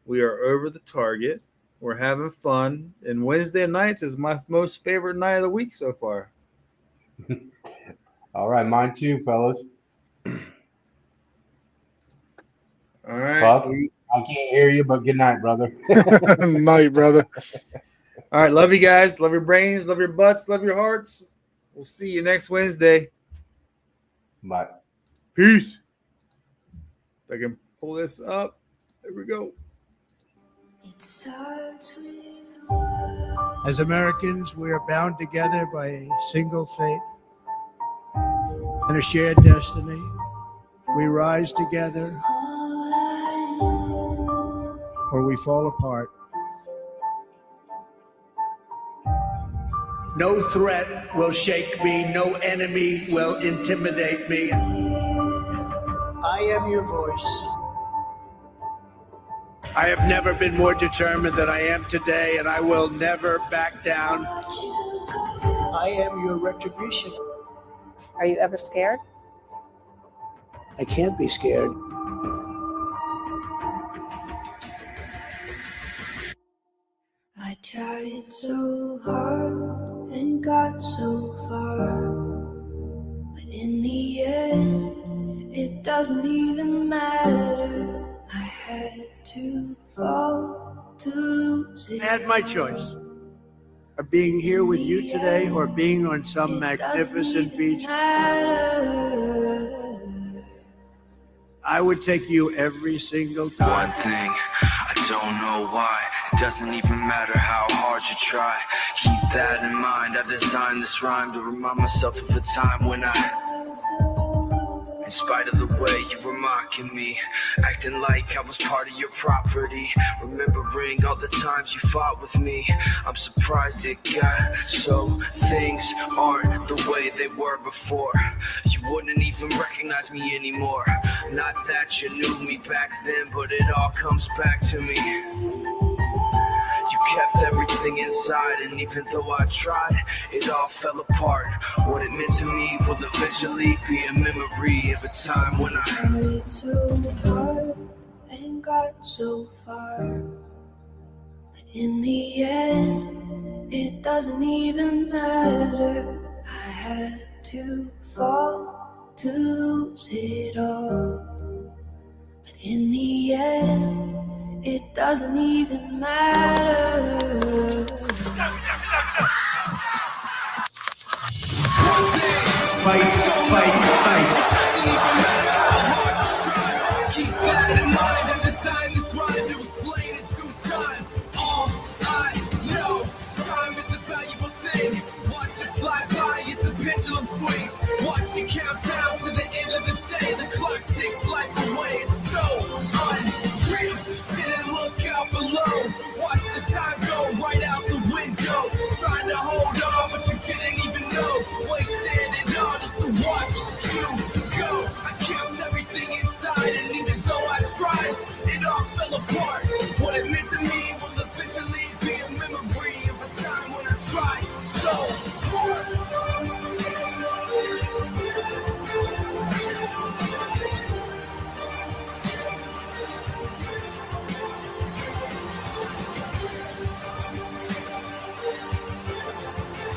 We are over the target. We're having fun. And Wednesday nights is my most favorite night of the week so far. All right, mine too, fellas. All right. Buck, I can't hear you, but good night, brother. Night, brother. All right. Love you guys. Love your brains. Love your butts. Love your hearts. We'll see you next Wednesday. Bye. Peace. If I can pull this up. There we go. As Americans, we are bound together by a single fate and a shared destiny. We rise together or we fall apart. No threat will shake me. No enemy will intimidate me. I am your voice. I have never been more determined than I am today, and I will never back down. I am your retribution. Are you ever scared? I can't be scared. I tried so hard and got so far, but in the end, it doesn't even matter. I had to fall to lose it. I had my choice of being here with you today or being on some magnificent beach. I would take you every single time. One thing, I don't know why. It doesn't even matter how hard you try. Keep that in mind. I designed this rhyme to remind myself of a time when in spite of the way you were mocking me, acting like I was part of your property, remembering all the times you fought with me, I'm surprised it got so things aren't the way they were before. You wouldn't even recognize me anymore. Not that you knew me back then, but it all comes back to me. You kept everything inside, and even though I tried, it all fell apart. What it meant to me will eventually be a memory of a time when I tried so hard and got so far, but in the end, it doesn't even matter. I had to fall to lose it all, but in the end, it doesn't even matter. Fight, fight, fight. It doesn't even matter how hard you try. Keep that in mind. I designed this rhyme to explain it through time. All I know, time is a valuable thing. Watch it fly by as the pendulum swings. Watch it count down to the end of the day. The clock ticks life away. It's so unreal. Didn't look out below. Watch the time go right out the window. Trying to hold on, but you didn't even know. Wasted it all just to watch you go. I kept everything inside, and even though I tried, it all fell apart. What it meant to me will eventually be a memory of a time when I tried so hard.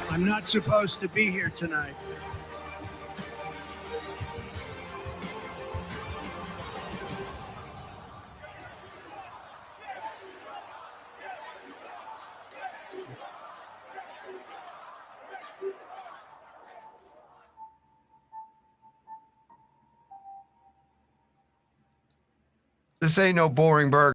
I'm not supposed to be here tonight. This ain't no boring burger.